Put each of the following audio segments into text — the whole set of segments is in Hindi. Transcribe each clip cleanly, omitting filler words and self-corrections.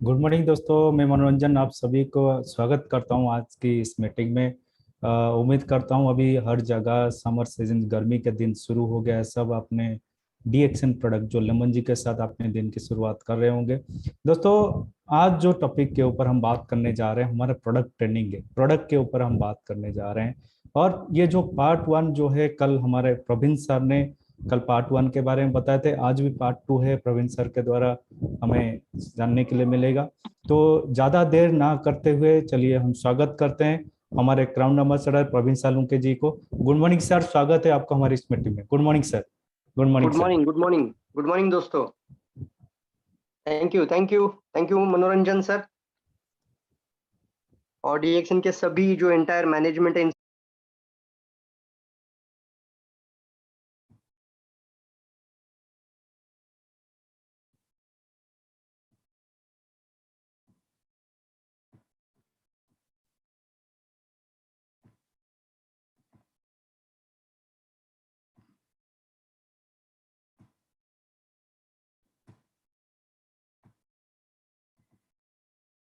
गुड मॉर्निंग दोस्तों, मैं मनोरंजन आप सभी को स्वागत करता हूं आज की इस मीटिंग में। उम्मीद करता हूं अभी हर जगह समर सीजन गर्मी के दिन शुरू हो गया है। सब अपने डीएक्सन प्रोडक्ट जो लेमन जी के साथ अपने दिन की शुरुआत कर रहे होंगे। दोस्तों, आज जो टॉपिक के ऊपर हम बात करने जा रहे हैं हमारे प्रोडक्ट ट्रेनिंग है, प्रोडक्ट के ऊपर हम बात करने जा रहे हैं। और ये जो पार्ट वन जो है, कल हमारे प्रवीण सर ने कल पार्ट वन के बारे में बताए थे, आज भी पार्ट टू है प्रवीण सर के द्वारा हमें जानने के लिए मिलेगा। तो ज्यादा देर ना करते हुए चलिए हम स्वागत करते हैं हमारे क्राउन एम्बेसडर प्रवीण सालुंके जी को। गुड मॉर्निंग सर, स्वागत है आपका हमारी इस मीटिंग में। Good morning sir. Good morning good sir. Morning, good morning, good morning दोस्तों। Thank you, thank you, thank you Manoranjan sir और डीएक्सन के सभी जो एंटायर मैनेजमेंट है।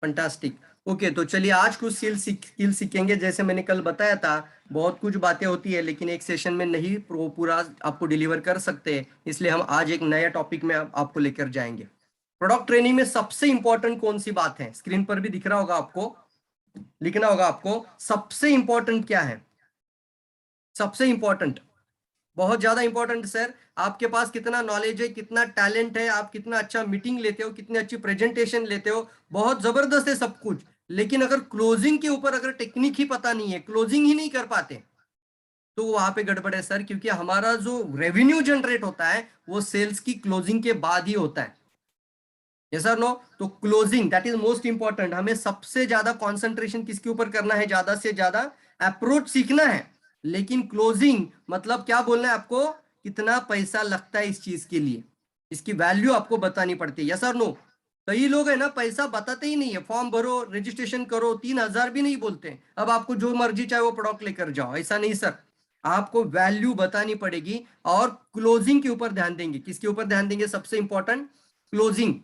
फंटास्टिक। ओके, तो चलिए आज कुछ स्किल सीखेंगे। जैसे मैंने कल बताया था, बहुत कुछ बातें होती है लेकिन एक सेशन में नहीं पूरा आपको डिलीवर कर सकते, इसलिए हम आज एक नया टॉपिक में आपको लेकर जाएंगे। प्रोडक्ट ट्रेनिंग में सबसे इंपॉर्टेंट कौन सी बात है? स्क्रीन पर भी दिख रहा होगा आपको, लिखना होगा आपको। सबसे इंपॉर्टेंट क्या है? सबसे इंपॉर्टेंट, बहुत ज्यादा इंपॉर्टेंट सर। आपके पास कितना नॉलेज है, कितना टैलेंट है, आप कितना अच्छा मीटिंग लेते हो, कितनी अच्छी प्रेजेंटेशन लेते हो, बहुत जबरदस्त है सब कुछ। लेकिन अगर क्लोजिंग के ऊपर अगर टेक्निक ही पता नहीं है, क्लोजिंग ही नहीं कर पाते, तो वहां पे गड़बड़ है सर। क्योंकि हमारा जो रेवेन्यू जनरेट होता है वो सेल्स की क्लोजिंग के बाद ही होता है। Yes sir no? तो closing that is most important. हमें सबसे ज्यादा कॉन्सेंट्रेशन किसके ऊपर करना है? ज्यादा से ज्यादा अप्रोच सीखना है। लेकिन क्लोजिंग मतलब क्या बोलना है आपको? कितना पैसा लगता है इस चीज के लिए, इसकी वैल्यू आपको बतानी पड़ती है। Yes sir no? कई लोग है ना, पैसा बताते ही नहीं है। फॉर्म भरो, रजिस्ट्रेशन करो, 3,000 भी नहीं बोलते, अब आपको जो मर्जी चाहे वो प्रोडक्ट लेकर जाओ। ऐसा नहीं सर, आपको वैल्यू बतानी पड़ेगी और क्लोजिंग के ऊपर ध्यान देंगे। किसके ऊपर ध्यान देंगे? सबसे इंपॉर्टेंट क्लोजिंग।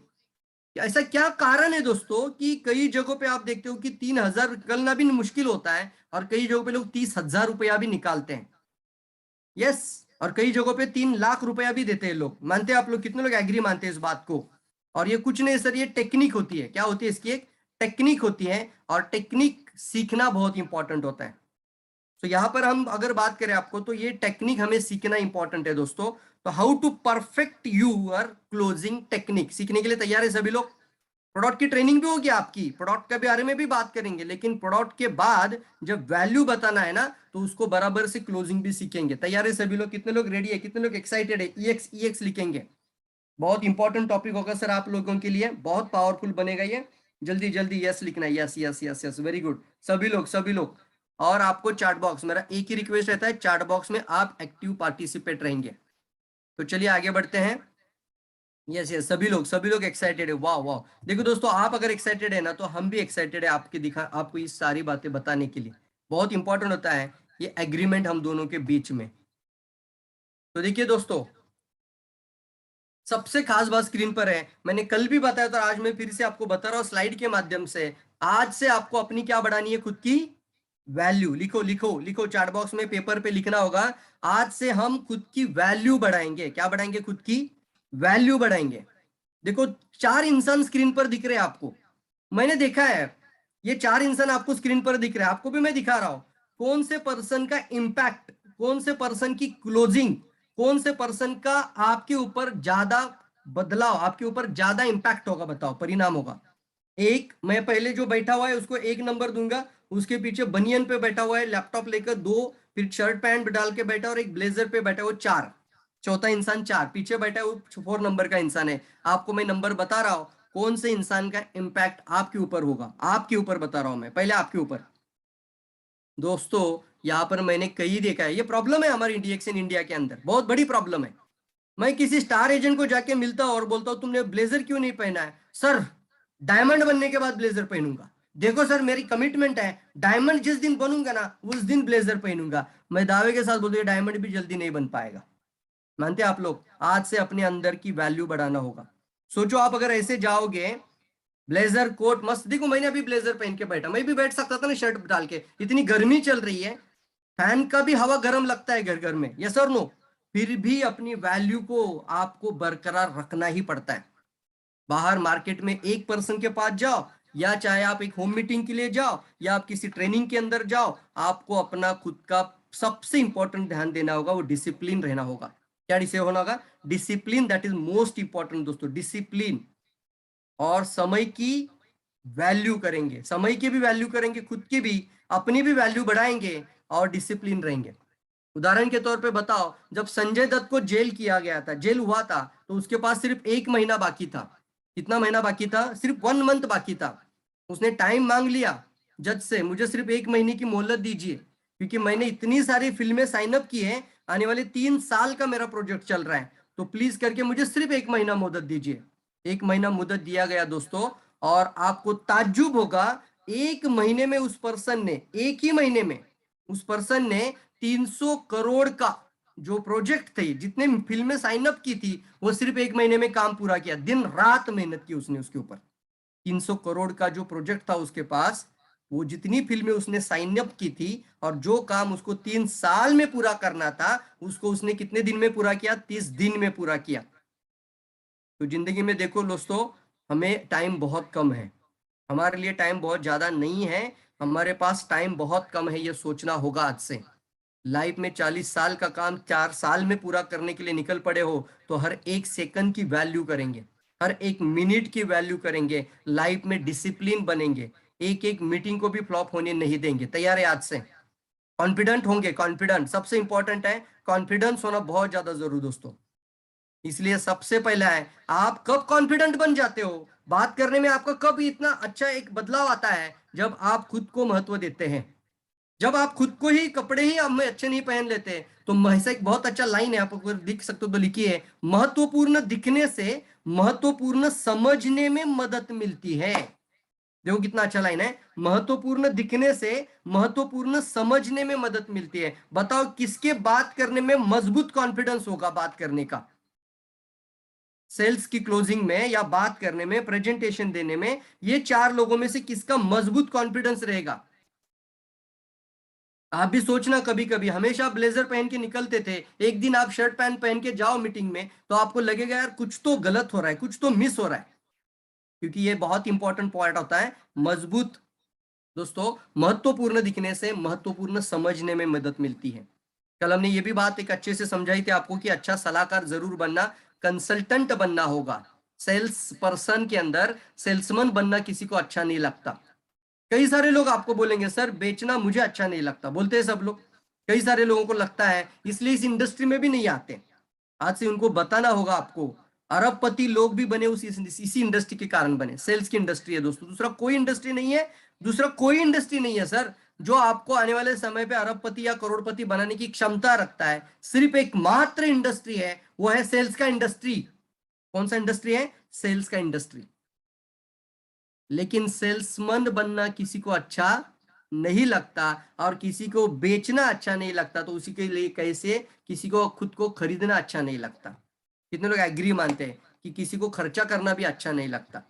ऐसा क्या कारण है दोस्तों कि कई जगहों पे आप देखते हो कि 3,000 निकलना भी मुश्किल होता है और कई जगहों पे लोग 30,000 रुपया भी निकालते हैं। यस, और कई जगहों पे 3 लाख रुपया भी देते हैं लोग। मानते हैं आप लोग? कितने लोग एग्री मानते हैं इस बात को? और ये कुछ नहीं सर, ये टेक्निक होती है। क्या होती है? इसकी एक टेक्निक होती है और टेक्निक सीखना बहुत इंपॉर्टेंट होता है। तो यहां पर हम अगर बात करें आपको, तो ये टेक्निक हमें सीखना इंपॉर्टेंट है दोस्तों। तो how to perfect your closing technique सीखने के लिए तैयार है सभी लोग? प्रोडक्ट की ट्रेनिंग भी होगी आपकी, प्रोडक्ट के बारे में भी बात करेंगे, लेकिन प्रोडक्ट के बाद जब वैल्यू बताना है ना, तो उसको बराबर से क्लोजिंग भी सीखेंगे। तैयार है सभी लोग? कितने लोग रेडी है? कितने लोग एक्साइटेड है? ईएक्स ईएक्स लिखेंगे। बहुत इंपॉर्टेंट टॉपिक होगा सर आप लोगों के लिए, बहुत पावरफुल बनेगा ये। जल्दी जल्दी यस लिखना है। Yes yes yes yes, very good सभी लोग, सभी लोग। और आपको चैट बॉक्स, मेरा एक ही रिक्वेस्ट रहता है, चैट बॉक्स में आप एक्टिव पार्टिसिपेट रहेंगे। तो चलिए आगे बढ़ते हैं। यस यस, सभी लोग एक्साइटेड है। वाह वाह, देखो दोस्तों, आप अगर एक्साइटेड है ना, तो हम भी एक्साइटेड है आपको ये सारी बातें बताने के लिए। बहुत इंपॉर्टेंट होता है ये एग्रीमेंट हम दोनों के बीच में। तो देखिए दोस्तों, सबसे खास बात स्क्रीन पर है। मैंने कल भी बताया था, आज मैं फिर से आपको बता रहा हूं स्लाइड के माध्यम से। आज से आपको अपनी क्या बढ़ानी है? खुद की वैल्यू। लिखो लिखो लिखो, चैट बॉक्स में पेपर पे लिखना होगा। आज से हम खुद की वैल्यू बढ़ाएंगे। क्या बढ़ाएंगे? खुद की वैल्यू बढ़ाएंगे। देखो, 4 इंसान स्क्रीन पर दिख रहे हैं आपको, मैंने देखा है। ये 4 इंसान आपको स्क्रीन पर दिख रहे हैं, आपको भी मैं दिखा रहा हूं। कौन से पर्सन का इंपैक्ट, कौन से पर्सन की क्लोजिंग, कौन से पर्सन का आपके ऊपर ज्यादा बदलाव, आपके ऊपर ज्यादा इंपैक्ट होगा? बताओ, परिणाम होगा। एक, मैं पहले जो बैठा हुआ है उसको 1 नंबर दूंगा, उसके पीछे बनियन पे बैठा हुआ है लैपटॉप लेकर 2, फिर शर्ट पैंट डाल के बैठा और एक ब्लेजर पे बैठा हुआ 4, चौथा इंसान 4, पीछे बैठा है वो 4 नंबर का इंसान है। आपको मैं नंबर बता रहा हूं, कौन से इंसान का इंपैक्ट आपके ऊपर होगा, आपके ऊपर बता रहा हूं मैं, पहले आपके ऊपर। दोस्तों, यहां पर मैंने कई देखा है, ये प्रॉब्लम है हमारी डीएक्सन इंडिया के अंदर, बहुत बड़ी प्रॉब्लम है। मैं किसी स्टार एजेंट को जाके मिलता हूं और बोलता हूं तुमने ब्लेजर क्यों नहीं पहना है? सर, डायमंड बनने के बाद ब्लेजर पहनूंगा। देखो सर, मेरी कमिटमेंट है, डायमंड जिस दिन बनूंगा ना, उस दिन ब्लेजर पहनूंगा। मैं दावे के साथ बोलता हूं डायमंड भी जल्दी नहीं बन पाएगा। मानते हैं आप लोग? आज से अपने अंदर की वैल्यू बढ़ाना होगा। सोचो, आप अगर ऐसे जाओगे ब्लेजर कोट मस्त, देखो मैंने अभी ब्लेजर पहन के बैठा, मैं भी बैठ सकता था ना शर्ट डाल के, इतनी गर्मी चल रही है, फैन का भी हवा गर्म लगता है घर घर में, यस और नो, फिर भी अपनी वैल्यू को आपको बरकरार रखना ही पड़ता है। बाहर मार्केट में एक पर्सन के पास जाओ, या चाहे आप एक होम मीटिंग के लिए जाओ, या आप किसी ट्रेनिंग के अंदर जाओ, आपको अपना खुद का सबसे इंपॉर्टेंट ध्यान देना होगा, वो डिसिप्लिन रहना होगा। क्या डिसिप्लिन होना होगा? Discipline, that is most important दोस्तों, डिसिप्लिन। और समय की वैल्यू करेंगे, समय की भी वैल्यू करेंगे, खुद की भी, अपनी भी वैल्यू बढ़ाएंगे और डिसिप्लिन रहेंगे। उदाहरण के तौर पे बताओ, जब संजय दत्त को जेल किया गया था, जेल हुआ था, तो उसके पास सिर्फ 1 महीना बाकी था। कितना महीना बाकी था? सिर्फ 1 मंथ बाकी था। उसने टाइम मांग लिया जज से, मुझे सिर्फ 1 महीने की मोहलत दीजिए, क्योंकि मैंने इतनी सारी फिल्में साइन अप की है, आने वाले 3 साल का मेरा प्रोजेक्ट चल रहा है, तो प्लीज करके मुझे सिर्फ 1 महीना मोहलत दीजिए। 1 महीना मुद्दत दिया गया दोस्तों, और आपको ताज्जुब होगा, 1 महीने में उस पर्सन ने, एक ही महीने में उस पर्सन ने 300 करोड़ का जो प्रोजेक्ट थे, जितने फिल्में साइन अप की थी, वो सिर्फ 1 महीने में काम पूरा किया। दिन रात मेहनत की उसने उसके ऊपर। 300 करोड़ का जो प्रोजेक्ट था उसके पास, वो जितनी फिल्में उसने साइन अप की थी, और जो काम उसको 3 साल में पूरा करना था, उसको उसने कितने दिन में पूरा किया? 30 दिन में पूरा किया। तो जिंदगी में देखो दोस्तों, हमें टाइम बहुत कम है, हमारे लिए टाइम बहुत ज्यादा नहीं है, हमारे पास टाइम बहुत कम है, ये सोचना होगा आज से। लाइफ में 40 साल का काम 4 साल में पूरा करने के लिए निकल पड़े हो, तो हर एक सेकंड की वैल्यू करेंगे, हर एक मिनट की वैल्यू करेंगे, लाइफ में डिसिप्लिन बनेंगे, एक एक मीटिंग को भी फ्लॉप होने नहीं देंगे। तैयार है आज से? कॉन्फिडेंट होंगे, कॉन्फिडेंट सबसे इंपॉर्टेंट है, कॉन्फिडेंस होना बहुत ज्यादा जरूरी दोस्तों। इसलिए सबसे पहला है, आप कब कॉन्फिडेंट बन जाते हो, बात करने में आपका कब इतना अच्छा एक बदलाव आता है? जब आप खुद को महत्व देते हैं, जब आप खुद को ही, कपड़े ही आप में अच्छे नहीं पहन लेते। तो ऐसा एक बहुत अच्छा लाइन है, आप अगर दिख सकते हो तो लिखिए, महत्वपूर्ण दिखने से महत्वपूर्ण समझने में मदद मिलती है। देखो कितना अच्छा लाइन है, महत्वपूर्ण दिखने से महत्वपूर्ण समझने में मदद मिलती है। बताओ किसके बात करने में मजबूत कॉन्फिडेंस होगा? बात करने का, सेल्स की क्लोजिंग में या बात करने में, प्रेजेंटेशन देने में, ये 4 लोगों में से किसका मजबूत कॉन्फिडेंस रहेगा? आप भी सोचना, कभी कभी हमेशा आप ब्लेजर पहन के निकलते थे, एक दिन आप शर्ट पैंट पहन के जाओ मीटिंग में, तो आपको लगेगा यार कुछ तो गलत हो रहा है, कुछ तो मिस हो रहा है, क्योंकि ये बहुत इंपॉर्टेंट पॉइंट होता है, मजबूत। दोस्तों, महत्वपूर्ण दिखने से महत्वपूर्ण समझने में मदद मिलती है। कल हमने ये भी बात एक अच्छे से समझाई थी आपको कि अच्छा सलाहकार जरूर बनना, कंसल्टेंट बनना होगा। सेल्स पर्सन के अंदर सेल्समैन बनना किसी को अच्छा नहीं लगता। कई सारे लोग आपको बोलेंगे सर बेचना मुझे अच्छा नहीं लगता, बोलते हैं सब लोग, कई सारे लोगों को लगता है, इसलिए इस इंडस्ट्री में भी नहीं आते। आज से उनको बताना होगा आपको, अरबपति लोग भी बने इसी इंडस्ट्री के कारण बने। सेल्स की इंडस्ट्री है दोस्तों, दूसरा कोई इंडस्ट्री नहीं है, दूसरा कोई इंडस्ट्री नहीं है सर, जो आपको आने वाले समय पे अरबपति या करोड़पति बनाने की क्षमता रखता है। सिर्फ एक मात्र इंडस्ट्री है, वो है सेल्स का इंडस्ट्री। कौन सा इंडस्ट्री है? सेल्स का इंडस्ट्री। लेकिन सेल्समैन बनना किसी को अच्छा नहीं लगता, और किसी को बेचना अच्छा नहीं लगता, तो उसी के लिए कैसे किसी को खुद को खरीदना अच्छा नहीं लगता। कितने लोग एग्री मानते हैं कि किसी को खर्चा करना भी अच्छा नहीं लगता?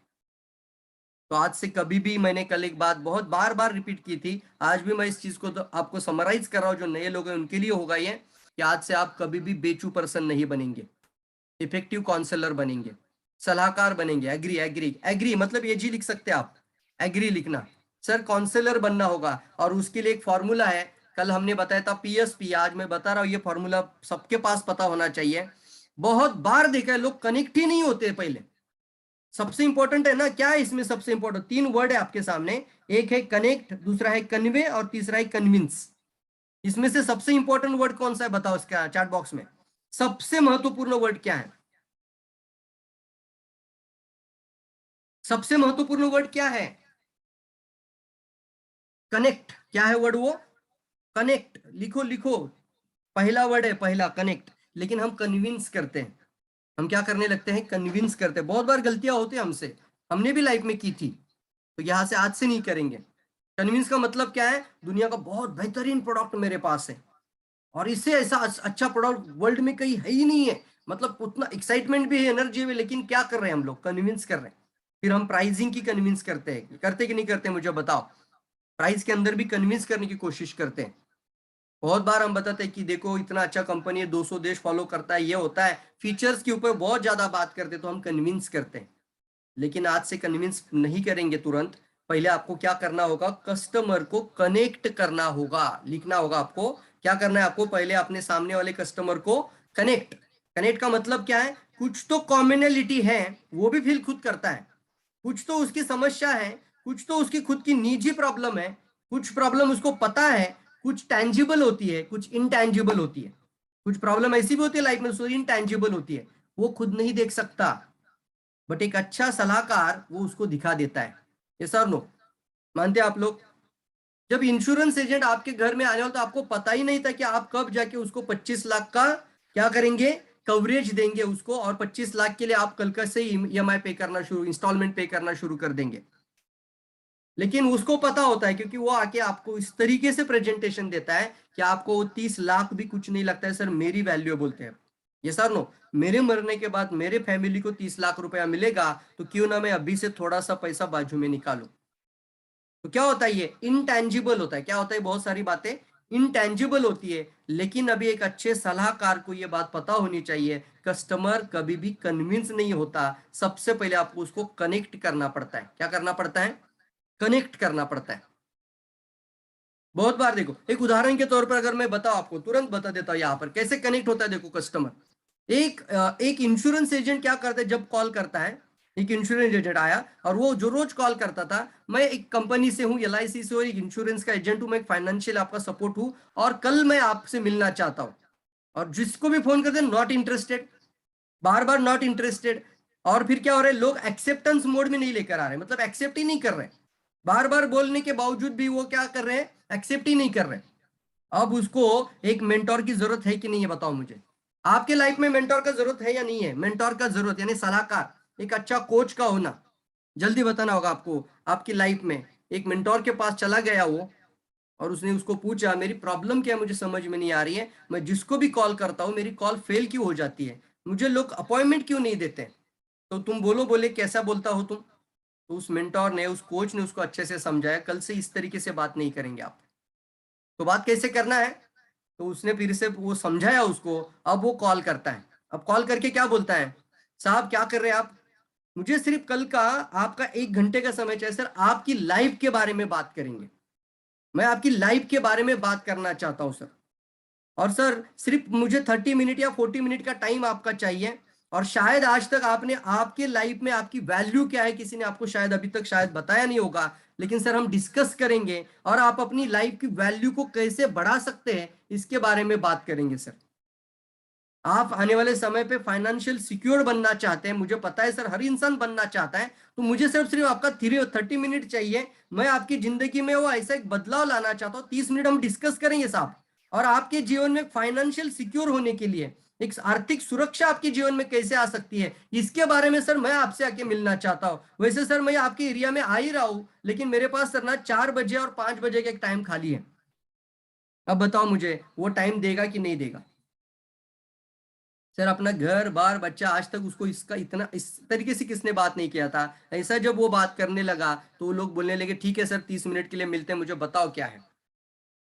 तो आज से कभी भी, मैंने कल एक बात बहुत बार बार रिपीट की थी, आज भी मैं इस चीज को तो आपको समराइज कर रहा हूँ, जो नए लोग हैं उनके लिए होगा ये, कि आज से आप कभी भी बेचू पर्सन नहीं बनेंगे, इफेक्टिव काउंसलर बनेंगे, सलाहकार बनेंगे। एग्री, एग्री, एग्री मतलब ये जी लिख सकते हैं आप, एग्री लिखना। सर काउंसलर बनना होगा, और उसके लिए एक फॉर्मूला है, कल हमने बताया था पीएसपी, आज मैं बता रहा हूँ, ये फॉर्मूला सबके पास पता होना चाहिए। बहुत बार देखा है, लोग कनेक्ट ही नहीं होते पहले। सबसे इंपॉर्टेंट है ना, क्या है इसमें सबसे इंपॉर्टेंट? 3 वर्ड है आपके सामने, एक है कनेक्ट, दूसरा है कन्वे, और तीसरा है कन्विंस। इसमें से सबसे इंपॉर्टेंट वर्ड कौन सा है? बताओ इसका चैट बॉक्स में, सबसे महत्वपूर्ण वर्ड क्या है? सबसे महत्वपूर्ण वर्ड क्या है? कनेक्ट। क्या है वर्ड वो? कनेक्ट। लिखो लिखो, पहला वर्ड है, पहला कनेक्ट। लेकिन हम कन्विंस करते हैं, हम क्या करने लगते हैं? कन्विंस करते हैं। बहुत बार गलतियां होती है हमसे, हमने भी लाइफ में की थी, तो यहां से आज से नहीं करेंगे। कन्विंस का मतलब क्या है? दुनिया का बहुत बेहतरीन प्रोडक्ट मेरे पास है, और इससे ऐसा अच्छा प्रोडक्ट वर्ल्ड में कहीं है ही नहीं है, मतलब उतना एक्साइटमेंट भी है, एनर्जी भी, लेकिन क्या कर रहे हैं हम लोग? कन्विंस कर रहे हैं। फिर हम प्राइसिंग की कन्विंस करते हैं, करते कि नहीं करते, मुझे बताओ। प्राइस के अंदर भी कन्विंस करने की कोशिश करते हैं। बहुत बार हम बताते हैं कि देखो इतना अच्छा कंपनी है, 200 देश फॉलो करता है, ये होता है, फीचर्स के ऊपर बहुत ज्यादा बात करते हैं, तो हम कन्विंस करते हैं। लेकिन आज से कन्विंस नहीं करेंगे तुरंत। पहले आपको क्या करना होगा, कस्टमर को कनेक्ट करना होगा, लिखना होगा आपको। क्या करना है आपको, पहले अपने सामने वाले कस्टमर को कनेक्ट। कनेक्ट का मतलब क्या है, कुछ तो कॉमनलिटी है, वो भी फील खुद करता है, कुछ तो उसकी समस्या है, कुछ तो उसकी खुद की निजी प्रॉब्लम है, कुछ प्रॉब्लम उसको पता है, कुछ टैंजिबल होती है, कुछ इनटैंजिबल होती है। कुछ प्रॉब्लम ऐसी भी होती है लाइफ में, इनटैंजिबल होती है, वो खुद नहीं देख सकता, बट एक अच्छा सलाहकार वो उसको दिखा देता है। ये सर नो, मानते हैं आप लोग? जब इंश्योरेंस एजेंट आपके घर में आने वाला तो आपको पता ही नहीं था कि आप कब जाके उसको 25 लाख का क्या करेंगे, कवरेज देंगे उसको, और 25 लाख के लिए आप कल का से ईएमआई पे करना शुरू, इंस्टॉलमेंट पे करना शुरू कर देंगे। लेकिन उसको पता होता है, क्योंकि वो आके आपको इस तरीके से प्रेजेंटेशन देता है कि आपको 30 लाख भी कुछ नहीं लगता है सर, मेरी वैल्यू बोलते हैं। ये सर नो, मेरे मरने के बाद मेरे फैमिली को 30 लाख रुपया मिलेगा, तो क्यों ना मैं अभी से थोड़ा सा पैसा बाजू में निकालूं। तो क्या होता है, ये इनटैंजिबल होता है। क्या होता है, बहुत सारी बातें इनटैंजिबल होती है, लेकिन अभी एक अच्छे सलाहकार को ये बात पता होनी चाहिए, कस्टमर कभी भी कन्विंस नहीं होता, सबसे पहले आपको उसको कनेक्ट करना पड़ता है। क्या करना पड़ता है, कनेक्ट करना पड़ता है। बहुत बार देखो, एक उदाहरण के तौर पर अगर मैं बताऊं आपको, तुरंत बता देता हूं यहाँ पर कैसे कनेक्ट होता है। देखो कस्टमर, एक इंश्योरेंस एजेंट क्या करता है, जब कॉल करता है, एक इंश्योरेंस एजेंट आया और वो जो रोज कॉल करता था, मैं एक कंपनी से हूँ, एलआईसी से, और एक इंश्योरेंस का एजेंट हूँ, मैं एक फाइनेंशियल आपका सपोर्ट हूँ, और कल मैं आपसे मिलना चाहता हूँ। और जिसको भी फोन करते हैं, not interested, bar bar not interested. और फिर क्या हो रहा है, लोग एक्सेप्टेंस मोड में नहीं लेकर आ रहे, मतलब एक्सेप्ट ही नहीं कर रहे, बार बार बोलने के बावजूद भी वो क्या कर रहे हैं, एक्सेप्ट ही नहीं कर रहे। अब उसको एक मेंटोर की जरूरत है कि नहीं है, बताओ मुझे। आपके लाइफ में मेंटोर का जरूरत है या नहीं है, मेंटोर का जरूरत यानी सलाहकार, एक अच्छा कोच का होना, जल्दी बताना होगा आपको। आपकी लाइफ में एक मेंटोर के पास चला गया वो, और उसने उसको पूछा मेरी प्रॉब्लम क्या है, मुझे समझ में नहीं आ रही है, मैं जिसको भी कॉल करता हूँ मेरी कॉल फेल क्यों हो जाती है, मुझे लोग अपॉइंटमेंट क्यों नहीं देते, तो तुम बोलो, बोले कैसा बोलता हो तुम। तो उस मेंटोर ने, उस कोच ने उसको अच्छे से समझाया, कल से इस तरीके से बात नहीं करेंगे आप। तो बात कैसे करना है, तो उसने फिर से वो समझाया उसको। अब वो कॉल करता है, अब कॉल करके क्या बोलता है, साहब क्या कर रहे हैं आप, मुझे सिर्फ कल का आपका 1 घंटे का समय चाहिए सर, आपकी लाइफ के बारे में बात करेंगे, मैं आपकी लाइफ के बारे में बात करना चाहता हूं सर। और सर सिर्फ मुझे 30 मिनट या 40 मिनट का टाइम आपका चाहिए, और शायद आज तक आपने आपके लाइफ में आपकी वैल्यू क्या है किसी ने आपको शायद अभी तक शायद बताया नहीं होगा, लेकिन सर हम डिस्कस करेंगे, और आप अपनी लाइफ की वैल्यू को कैसे बढ़ा सकते हैं इसके बारे में बात करेंगे सर। आप आने वाले समय पे फाइनेंशियल सिक्योर बनना चाहते हैं, मुझे पता है सर, हर इंसान बनना चाहता है, तो मुझे सिर्फ सिर्फ आपका 30 मिनट चाहिए, मैं आपकी जिंदगी में वो ऐसा एक बदलाव लाना चाहता हूँ, 30 मिनट हम डिस्कस करेंगे साहब। और आपके जीवन में फाइनेंशियल सिक्योर होने के लिए एक आर्थिक सुरक्षा आपके जीवन में कैसे आ सकती है, इसके बारे में सर मैं आपसे आके मिलना चाहता हूँ। वैसे सर मैं आपके एरिया में आ ही रहा हूँ, लेकिन मेरे पास सर ना 4 बजे और 5 बजे का एक टाइम खाली है, अब बताओ मुझे वो टाइम देगा कि नहीं देगा। सर अपना घर बार बच्चा, आज तक उसको इसका इतना इस तरीके से किसने बात नहीं किया था। ऐसा जब वो बात करने लगा तो वो लोग बोलने लगे ठीक है सर 30 मिनट के लिए मिलते हैं, मुझे बताओ क्या है।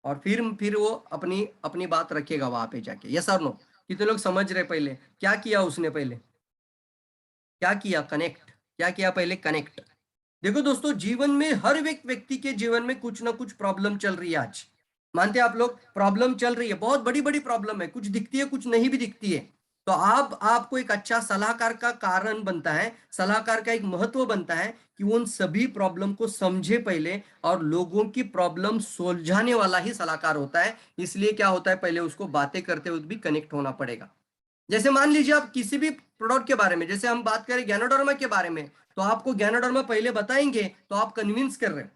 और फिर वो अपनी अपनी बात रखेगा वहां पे जाके। यस और नो, कितने लोग समझ रहे, पहले क्या किया उसने, पहले क्या किया, कनेक्ट। क्या किया पहले, कनेक्ट। देखो दोस्तों, जीवन में हर एक व्यक्ति के जीवन में कुछ ना कुछ प्रॉब्लम चल रही है आज, मानते हैं आप लोग, प्रॉब्लम चल रही है, बहुत बड़ी बड़ी प्रॉब्लम है, कुछ दिखती है कुछ नहीं भी दिखती है। तो आप आपको एक अच्छा सलाहकार का कारण बनता है, सलाहकार का एक महत्व बनता है कि वो उन सभी प्रॉब्लम को समझे पहले, और लोगों की प्रॉब्लम सुलझाने वाला ही सलाहकार होता है। इसलिए क्या होता है, पहले उसको बातें करते हुए भी कनेक्ट होना पड़ेगा। जैसे मान लीजिए आप किसी भी प्रोडक्ट के बारे में, जैसे हम बात करें ज्ञानोडर्मा के बारे में, तो आपको ज्ञानोडर्मा पहले बताएंगे तो आप कन्विंस कर रहे हैं।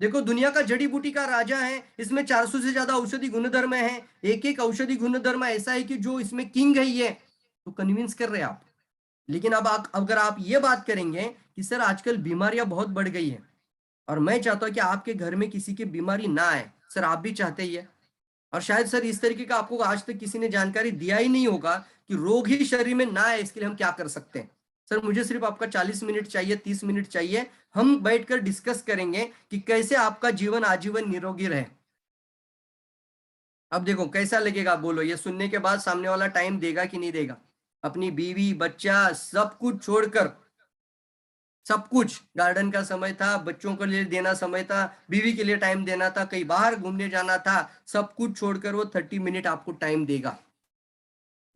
देखो दुनिया का जड़ी बूटी का राजा है, इसमें 400 से ज्यादा औषधि गुणधर्म है, एक एक औषधि गुणधर्म ऐसा है कि जो इसमें किंग है ये, तो कन्विंस कर रहे हैं आप। लेकिन अब अगर आप ये बात करेंगे कि सर आजकल बीमारियां बहुत बढ़ गई है, और मैं चाहता हूं कि आपके घर में किसी की बीमारी ना आए, सर आप भी चाहते ही है, और शायद सर इस तरीके का आपको आज तक किसी ने जानकारी दिया ही नहीं होगा कि रोग ही शरीर में ना आए इसके लिए हम क्या कर सकते हैं। सर मुझे सिर्फ आपका 40 मिनट चाहिए, 30 मिनट चाहिए, हम बैठकर डिस्कस करेंगे कि कैसे आपका जीवन आजीवन निरोगी रहे। अब देखो कैसा लगेगा, बोलो, ये सुनने के बाद सामने वाला टाइम देगा कि नहीं देगा? अपनी बीवी बच्चा सब कुछ छोड़कर, सब कुछ, गार्डन का समय था, बच्चों के लिए देना समय था, बीवी के लिए टाइम देना था, कहीं बाहर घूमने जाना था, सब कुछ छोड़कर वो 30 मिनट आपको टाइम देगा।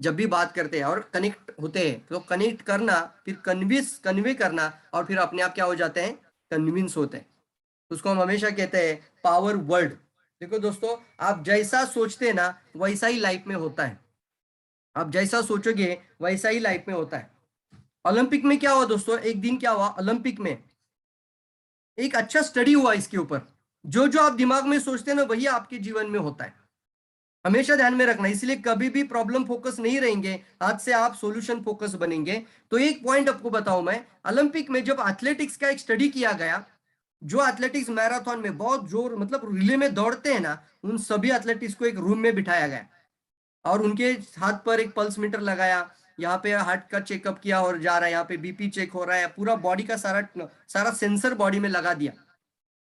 जब भी बात करते हैं और कनेक्ट होते हैं तो कनेक्ट करना, फिर कन्वे करना, और फिर अपने आप क्या हो जाते हैं, कन्विंस होते हैं। उसको हम हमेशा कहते हैं पावर वर्ड। देखो दोस्तों, आप जैसा सोचते हैं ना वैसा ही लाइफ में होता है। आप जैसा सोचोगे वैसा ही लाइफ में होता है। ओलंपिक में क्या हुआ दोस्तों, एक दिन क्या हुआ ओलंपिक में, एक अच्छा स्टडी हुआ इसके ऊपर। जो जो आप दिमाग में सोचते हैं ना वही आपके जीवन में होता है। हमेशा ध्यान में रखना, इसलिए कभी भी प्रॉब्लम फोकस नहीं रहेंगे, आज से आप सॉल्यूशन फोकस बनेंगे। तो एक पॉइंट आपको बताऊं मैं, ओलंपिक में जब एथलेटिक्स का एक स्टडी किया गया, जो एथलेटिक्स मैराथन में बहुत जोर मतलब रिले में दौड़ते हैं ना, उन सभी एथलेटिक्स को एक रूम में बिठाया गया और उनके हाथ पर एक पल्स मीटर लगाया, यहाँ पे हार्ट का चेकअप किया और जा रहा है, यहाँ पे बीपी चेक हो रहा है, पूरा बॉडी का सारा सारा सेंसर बॉडी में लगा दिया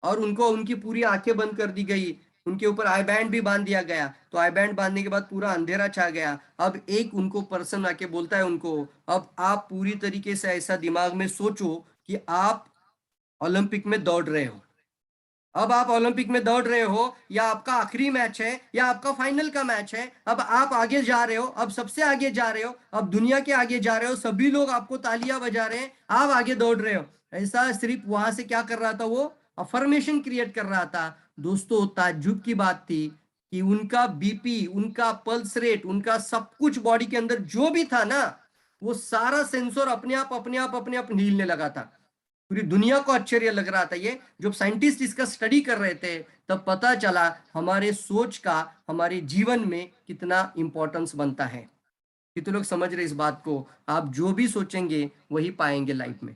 और उनको उनकी पूरी आंखें बंद कर दी गई। उनके ऊपर आई बैंड भी बांध दिया गया। तो आई बैंड बांधने के बाद पूरा अंधेरा छा गया। अब एक उनको पर्सन आके बोलता है उनको, अब आप पूरी तरीके से ऐसा दिमाग में सोचो कि आप ओलंपिक में दौड़ रहे हो। अब आप ओलंपिक में दौड़ रहे हो, या आपका आखिरी मैच है या आपका फाइनल का मैच है, अब आप आगे जा रहे हो, अब सबसे आगे जा रहे हो, अब दुनिया के आगे जा रहे हो, सभी लोग आपको तालियां बजा रहे हैं, आप आगे दौड़ रहे हो। ऐसा सिर्फ वहां से क्या कर रहा था, वो अफर्मेशन क्रिएट कर रहा था। दोस्तों ताज्जुब की बात थी कि उनका बीपी, उनका पल्स रेट, उनका सब कुछ बॉडी के अंदर जो भी था ना, वो सारा सेंसर अपने आप अपने आप अपने आप हिलने लगा था। पूरी दुनिया को आश्चर्य लग रहा था। ये जब साइंटिस्ट इसका स्टडी कर रहे थे तब पता चला हमारे सोच का हमारे जीवन में कितना इंपॉर्टेंस बनता है। कितने लोग समझ रहे इस बात को? आप जो भी सोचेंगे वही पाएंगे लाइफ में।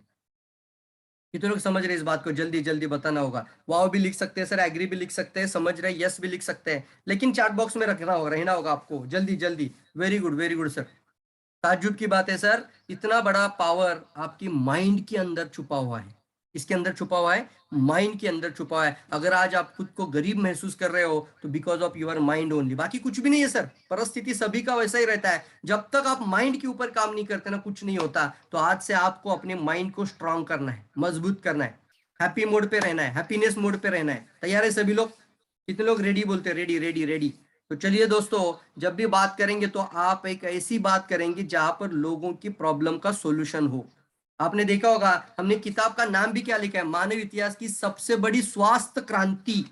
कितने लोग समझ रहे इस बात को? जल्दी जल्दी बताना होगा। वाव भी लिख सकते हैं सर, एग्री भी लिख सकते हैं, समझ रहे यस भी लिख सकते हैं, लेकिन चैट बॉक्स में रखना होगा, रहना होगा आपको। जल्दी जल्दी, वेरी गुड सर। ताज्जुब की बात है सर, इतना बड़ा पावर आपकी माइंड के अंदर छुपा हुआ है। इसके अंदर छुपा हुआ है, माइंड के अंदर छुपा हुआ है। अगर आज आप खुद को गरीब महसूस कर रहे हो तो because of your mind only, बाकी कुछ भी नहीं है सर। परिस्थिति सभी का वैसा ही रहता है, जब तक आप माइंड के ऊपर काम नहीं करते ना कुछ नहीं होता। तो आज से आपको अपने माइंड को स्ट्रांग करना है, मजबूत करना है, हैप्पी मोड पे रहना है, हैप्पीनेस मोड पे रहना है। तैयार है सभी लोग? कितने लोग रेडी बोलते हैं? Ready ready ready. तो चलिए दोस्तों, जब भी बात करेंगे तो आप एक ऐसी बात करेंगे जहां पर लोगों की प्रॉब्लम का सॉल्यूशन हो। आपने देखा होगा हमने किताब का नाम भी क्या लिखा है, मानव इतिहास की सबसे बड़ी स्वास्थ्य क्रांति,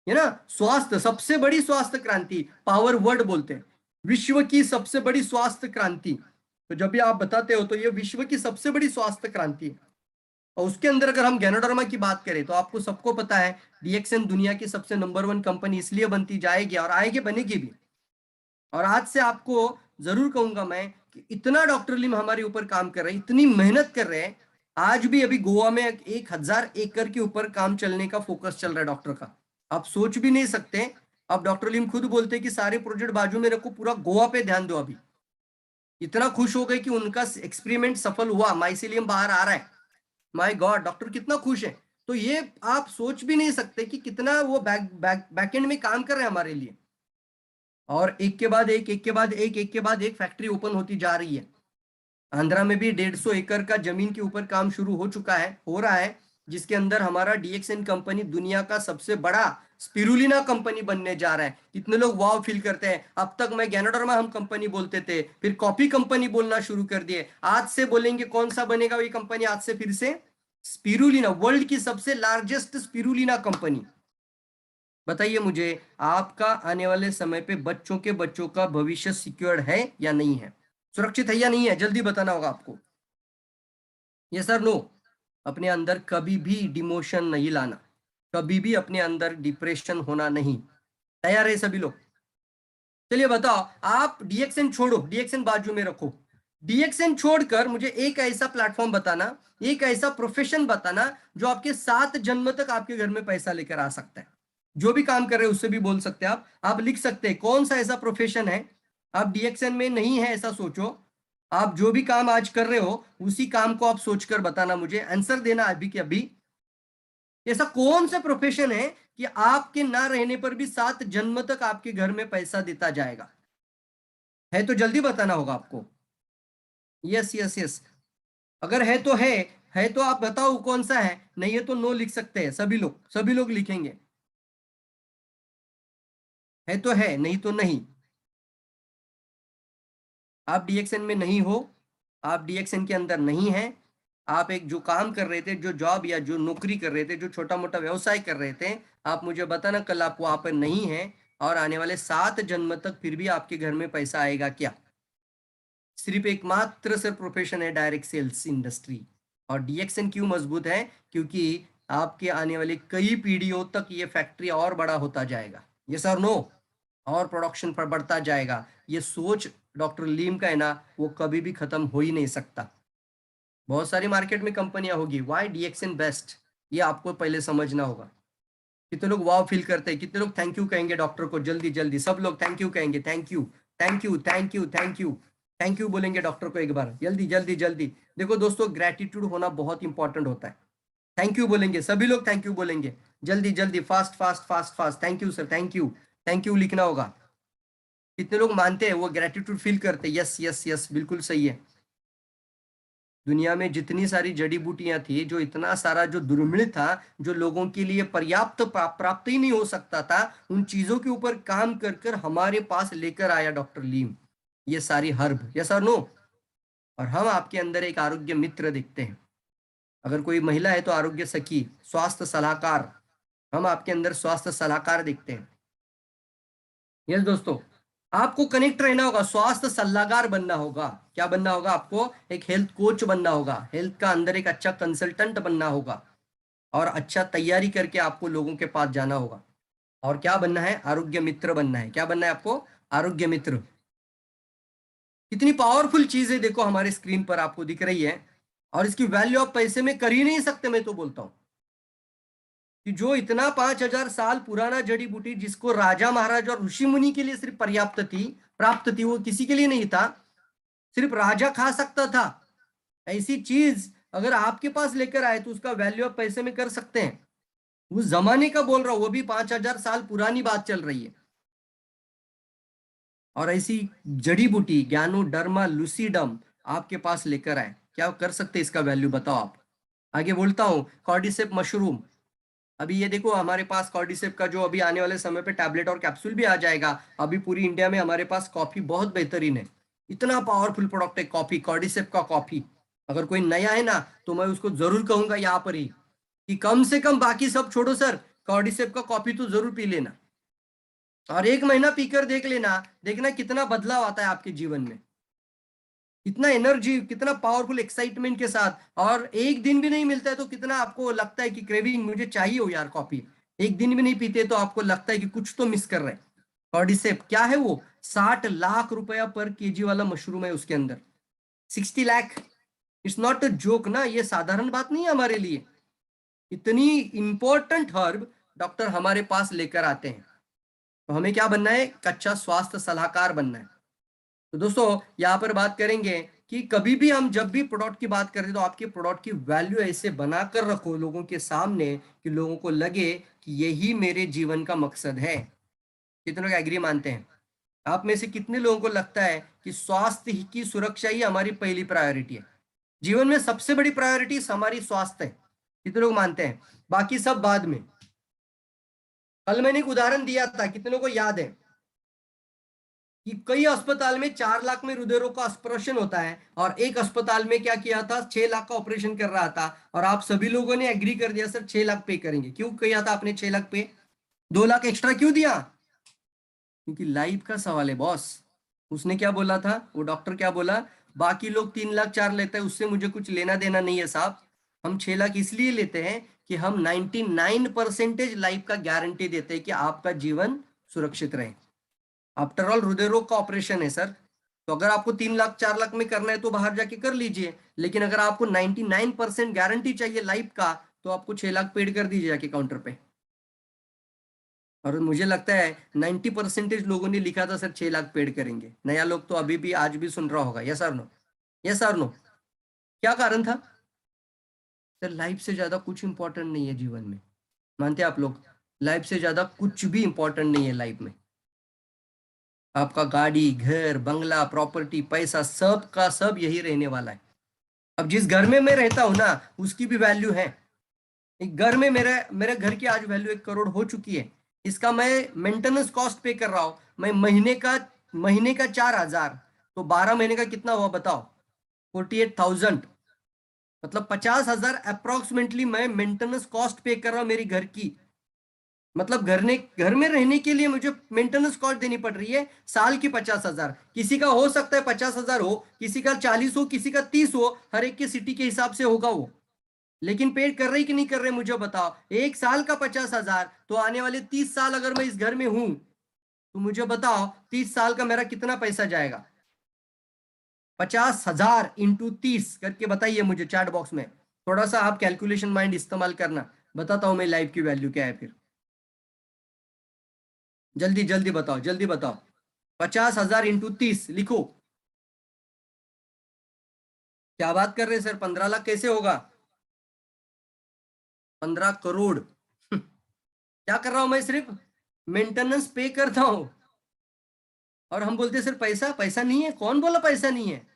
है ना? स्वास्थ्य, सबसे बड़ी स्वास्थ्य क्रांति, पावर वर्ड बोलते हैं, विश्व की सबसे बड़ी स्वास्थ्य क्रांति। तो जब भी आप बताते हो तो ये विश्व की सबसे बड़ी स्वास्थ्य क्रांति है। और उसके अंदर अगर हम गैनोडर्मा की बात करें तो आपको सबको पता है डीएक्सएन दुनिया की सबसे नंबर 1 कंपनी इसलिए बनती जाएगी और आएगी, बनेगी भी। और आज से आपको जरूर कहूंगा मैं कि इतना डॉक्टर लिम हमारे ऊपर काम कर रहे हैं, इतनी मेहनत कर रहे हैं। आज भी अभी गोवा में 1000 एकड़ के ऊपर काम चलने का फोकस चल रहा है डॉक्टर का। आप सोच भी नहीं सकते। अब डॉक्टर लिम खुद बोलते हैं कि सारे प्रोजेक्ट बाजू में रखो, पूरा गोवा पे ध्यान दो। अभी इतना खुश हो गए कि उनका एक्सपेरिमेंट सफल हुआ, माइसिलियम बाहर आ रहा है। माय गॉड, डॉक्टर कितना खुश है। तो ये आप सोच भी नहीं सकते कि कितना वो बैकएंड में काम कर रहे हैं हमारे लिए। और एक के बाद एक, एक के बाद एक, एक के बाद एक फैक्ट्री ओपन होती जा रही है। आंध्रा में भी 150 एकड़ का जमीन के ऊपर काम शुरू हो चुका है, हो रहा है, जिसके अंदर हमारा डीएक्सएन कंपनी दुनिया का सबसे बड़ा स्पिरुलिना कंपनी बनने जा रहा है। कितने लोग वाव फील करते हैं? अब तक मैं गैनोडर्मा हम कंपनी बोलते थे, फिर कॉफी कंपनी बोलना शुरू कर दिए, आज से बोलेंगे कौन सा बनेगा ये कंपनी? आज से फिर से स्पिरुलिना, वर्ल्ड की सबसे लार्जेस्ट स्पिरुलिना कंपनी। बताइए मुझे, आपका आने वाले समय पे बच्चों के बच्चों का भविष्य सिक्योर्ड है या नहीं है? सुरक्षित है या नहीं है? जल्दी बताना होगा आपको। ये सर नो। अपने अंदर कभी भी डिमोशन नहीं लाना, कभी भी अपने अंदर डिप्रेशन होना नहीं। तैयार है सभी लोग? चलिए बताओ, आप डीएक्सएन छोड़ो, डीएक्सएन बाजू में रखो। डीएक्सएन छोड़कर मुझे एक ऐसा प्लेटफॉर्म बताना, एक ऐसा प्रोफेशन बताना जो आपके 7 जन्म तक आपके घर में पैसा लेकर आ सकता है। जो भी काम कर रहे हैं उससे भी बोल सकते हैं आप लिख सकते हैं कौन सा ऐसा प्रोफेशन है। आप डीएक्सएन में नहीं है ऐसा सोचो, आप जो भी काम आज कर रहे हो उसी काम को आप सोचकर बताना, मुझे आंसर देना अभी के अभी। ऐसा कौन सा प्रोफेशन है कि आपके ना रहने पर भी 7 जन्म तक आपके घर में पैसा देता जाएगा? है तो जल्दी बताना होगा आपको। यस यस यस, अगर है तो आप बताओ कौन सा है, नहीं है तो नो लिख सकते हैं सभी लोग लिखेंगे। है तो है, नहीं तो नहीं। आप डीएक्सएन में नहीं हो, आप डीएक्सएन के अंदर नहीं है, आप एक जो काम कर रहे थे, जो जॉब या जो नौकरी कर रहे थे, जो छोटा मोटा व्यवसाय कर रहे थे, आप मुझे बताना कल आप वहां पर नहीं है और आने वाले 7 जन्म तक फिर भी आपके घर में पैसा आएगा क्या? सिर्फ एकमात्र सर प्रोफेशन है डायरेक्ट सेल्स इंडस्ट्री। और डीएक्सएन क्यों मजबूत है? क्योंकि आपके आने वाले कई पीढ़ियों तक ये फैक्ट्री और बड़ा होता जाएगा। ये सर नो, और प्रोडक्शन पर बढ़ता जाएगा। ये सोच डॉक्टर लीम का है ना, वो कभी भी खत्म हो ही नहीं सकता। बहुत सारी मार्केट में कंपनियां होगी, वाई डीएक्सएन बेस्ट, ये आपको पहले समझना होगा। कितने लोग वाव फील करते हैं, कितने लोग थैंक यू कहेंगे डॉक्टर को, जल्दी जल्दी सब लोग थैंक यू कहेंगे, thank you thank you thank you thank you thank you बोलेंगे डॉक्टर को एक बार, जल्दी जल्दी जल्दी। देखो दोस्तों, ग्रेटिट्यूड होना बहुत इंपॉर्टेंट होता है। थैंक यू बोलेंगे सभी लोग, थैंक यू बोलेंगे जल्दी जल्दी, fast fast fast fast, thank you sir, thank you लिखना होगा। कितने लोग मानते हैं, वो ग्रेटिट्यूड फील करते हैं? यस यस यस, बिल्कुल सही है। दुनिया में जितनी सारी जड़ी बूटियां थी, जो इतना सारा जो दुर्मिळ था, जो लोगों के लिए पर्याप्त प्राप्त ही नहीं हो सकता था, उन चीजों के ऊपर काम कर कर हमारे पास लेकर आया डॉक्टर लीम ये सारी हर्ब। यस और नो? और हम आपके अंदर एक आरोग्य मित्र देखते हैं। अगर कोई महिला है तो आरोग्य सखी, स्वास्थ्य सलाहकार। हम आपके अंदर स्वास्थ्य सलाहकार देखते हैं। यस दोस्तों, आपको कनेक्ट रहना होगा, स्वास्थ्य सलाहकार बनना होगा। क्या बनना होगा आपको? एक हेल्थ कोच बनना होगा, हेल्थ का अंदर एक अच्छा कंसल्टेंट बनना होगा, और अच्छा तैयारी करके आपको लोगों के पास जाना होगा। और क्या बनना है? आरोग्य मित्र बनना है। क्या बनना है आपको? आरोग्य मित्र। कितनी पावरफुल चीज है, देखो हमारे स्क्रीन पर आपको दिख रही है, और इसकी वैल्यू आप पैसे में कर ही नहीं सकते। मैं तो बोलता हूं कि जो इतना 5,000 साल पुराना जड़ी बूटी, जिसको राजा महाराजा और ऋषि मुनि के लिए सिर्फ पर्याप्त थी, प्राप्त थी, वो किसी के लिए नहीं था, सिर्फ राजा खा सकता था। ऐसी चीज अगर आपके पास लेकर आए तो उसका वैल्यू आप पैसे में कर सकते हैं। उस जमाने का बोल रहा हूं, वो भी 5,000 साल पुरानी बात चल रही है। और ऐसी जड़ी बूटी ज्ञानो डर्मा लुसीडम आपके पास लेकर आए, क्या कर सकते इसका वैल्यू बताओ आप? आगे बोलता हूं, कॉर्डिसेप मशरूम। अभी ये देखो हमारे पास कॉर्डिसेप का जो अभी आने वाले समय पे टैबलेट और कैप्सूल भी आ जाएगा। अभी पूरी इंडिया में हमारे पास कॉफी बहुत बेहतरीन है, इतना पावरफुल प्रोडक्ट है कॉफी, कॉर्डिसेप का कॉफी। अगर कोई नया है ना तो मैं उसको जरूर कहूंगा यहाँ पर ही कि कम से कम बाकी सब छोड़ो सर, कॉर्डिसेप का कॉफी तो जरूर पी लेना, और 1 महीना पीकर देख लेना, देखना कितना बदलाव आता है आपके जीवन में। कितना एनर्जी, कितना पावरफुल एक्साइटमेंट के साथ। और एक दिन भी नहीं मिलता है तो कितना आपको लगता है कि क्रेविंग, मुझे चाहिए हो यार कॉफी। एक दिन भी नहीं पीते तो आपको लगता है कि कुछ तो मिस कर रहे हैं। कॉर्डिसेप क्या है वो? 60 लाख रुपया पर केजी वाला मशरूम है उसके अंदर, 60 lakh. It's not a joke ना, ये साधारण बात नहीं है हमारे लिए। इतनी इंपॉर्टेंट हर्ब डॉक्टर हमारे पास लेकर आते हैं। तो हमें क्या बनना है? कच्चा स्वास्थ्य सलाहकार बनना है। तो दोस्तों यहाँ पर बात करेंगे कि कभी भी हम जब भी प्रोडक्ट की बात करें तो आपके प्रोडक्ट की वैल्यू ऐसे बनाकर रखो लोगों के सामने कि लोगों को लगे कि यही मेरे जीवन का मकसद है। कितने लोग एग्री मानते हैं? आप में से कितने लोगों को लगता है कि स्वास्थ्य की सुरक्षा ही हमारी पहली प्रायोरिटी है? जीवन में सबसे बड़ी प्रायोरिटी हमारी स्वास्थ्य है। कितने लोग मानते हैं? बाकी सब बाद में। कल मैंने एक उदाहरण दिया था, कितने लोगों को याद है कि कई अस्पताल में 4 लाख में हृदय रोग का ऑपरेशन होता है, और एक अस्पताल में क्या किया था, 6 लाख का ऑपरेशन कर रहा था, और आप सभी लोगों ने एग्री कर दिया सर 6 लाख पे करेंगे। क्यों किया था आपने 6 लाख पे? 2 लाख एक्स्ट्रा क्यों दिया? क्योंकि लाइफ का सवाल है बॉस। उसने क्या बोला था, वो डॉक्टर क्या बोला? बाकी लोग 3 लाख 4 लेते हैं, उससे मुझे कुछ लेना देना नहीं है साहब। हम 6 लाख इसलिए लेते हैं कि हम 99% लाइफ का गारंटी देते हैं कि आपका जीवन सुरक्षित रहे। आफ्टर ऑल हृदय रोग का ऑपरेशन है सर, तो अगर आपको 3 लाख 4 लाख में करना है तो बाहर जाके कर लीजिए, लेकिन अगर आपको 99% गारंटी चाहिए लाइफ का, तो आपको 6 लाख पेड कर दीजिए जाके काउंटर पे। और मुझे लगता है 90% लोगों ने लिखा था सर 6 लाख पेड करेंगे। नया लोग तो अभी भी आज भी सुन रहा होगा, यस सर नो? यस और नो? क्या कारण था सर? लाइफ से ज्यादा कुछ इंपॉर्टेंट नहीं है जीवन में। मानते हैं आप लोग? लाइफ से ज्यादा कुछ भी इंपॉर्टेंट नहीं है लाइफ में। आपका गाड़ी, घर, बंगला, प्रॉपर्टी, पैसा, सब का सब यही रहने वाला है। अब जिस घर में मैं रहता हूँ ना, उसकी भी वैल्यू है। एक घर में मेरे मेरे घर की आज वैल्यू 1 करोड़ हो चुकी है। इसका मैं मेंटेनेंस कॉस्ट पे कर रहा हूँ। मैं महीने का 4,000, तो 12 महीने का कितना हुआ बताओ? 48,000। मतलब 50,000 अप्रोक्सीमेटली मैं मेंटेनेंस कॉस्ट पे कर रहा हूँ मेरी घर की। मतलब घर में रहने के लिए मुझे मेंटेनेंस कॉस्ट देनी पड़ रही है साल की 50,000। किसी का हो सकता है 50,000 हो, किसी का 40 हो, किसी का 30 हो, हर एक के सिटी के हिसाब से होगा वो। लेकिन पे कर रहे कि नहीं कर रहे मुझे बताओ। एक साल का 50,000, तो आने वाले 30 साल अगर मैं इस घर में हूं, तो मुझे बताओ 30 साल का मेरा कितना पैसा जाएगा? 50,000 इंटू 30 करके बताइए मुझे चैट बॉक्स में। थोड़ा सा आप कैलकुलेशन माइंड इस्तेमाल करना, बताता हूं मैं लाइफ की वैल्यू क्या है फिर। जल्दी जल्दी बताओ, जल्दी बताओ। 50,000 इंटू 30 लिखो। क्या बात कर रहे हैं सर? 15 लाख कैसे होगा? 15 करोड़। क्या कर रहा हूं मैं? सिर्फ मेंटेनेंस पे करता हूं। और हम बोलते हैं सर पैसा पैसा नहीं है। कौन बोला पैसा नहीं है?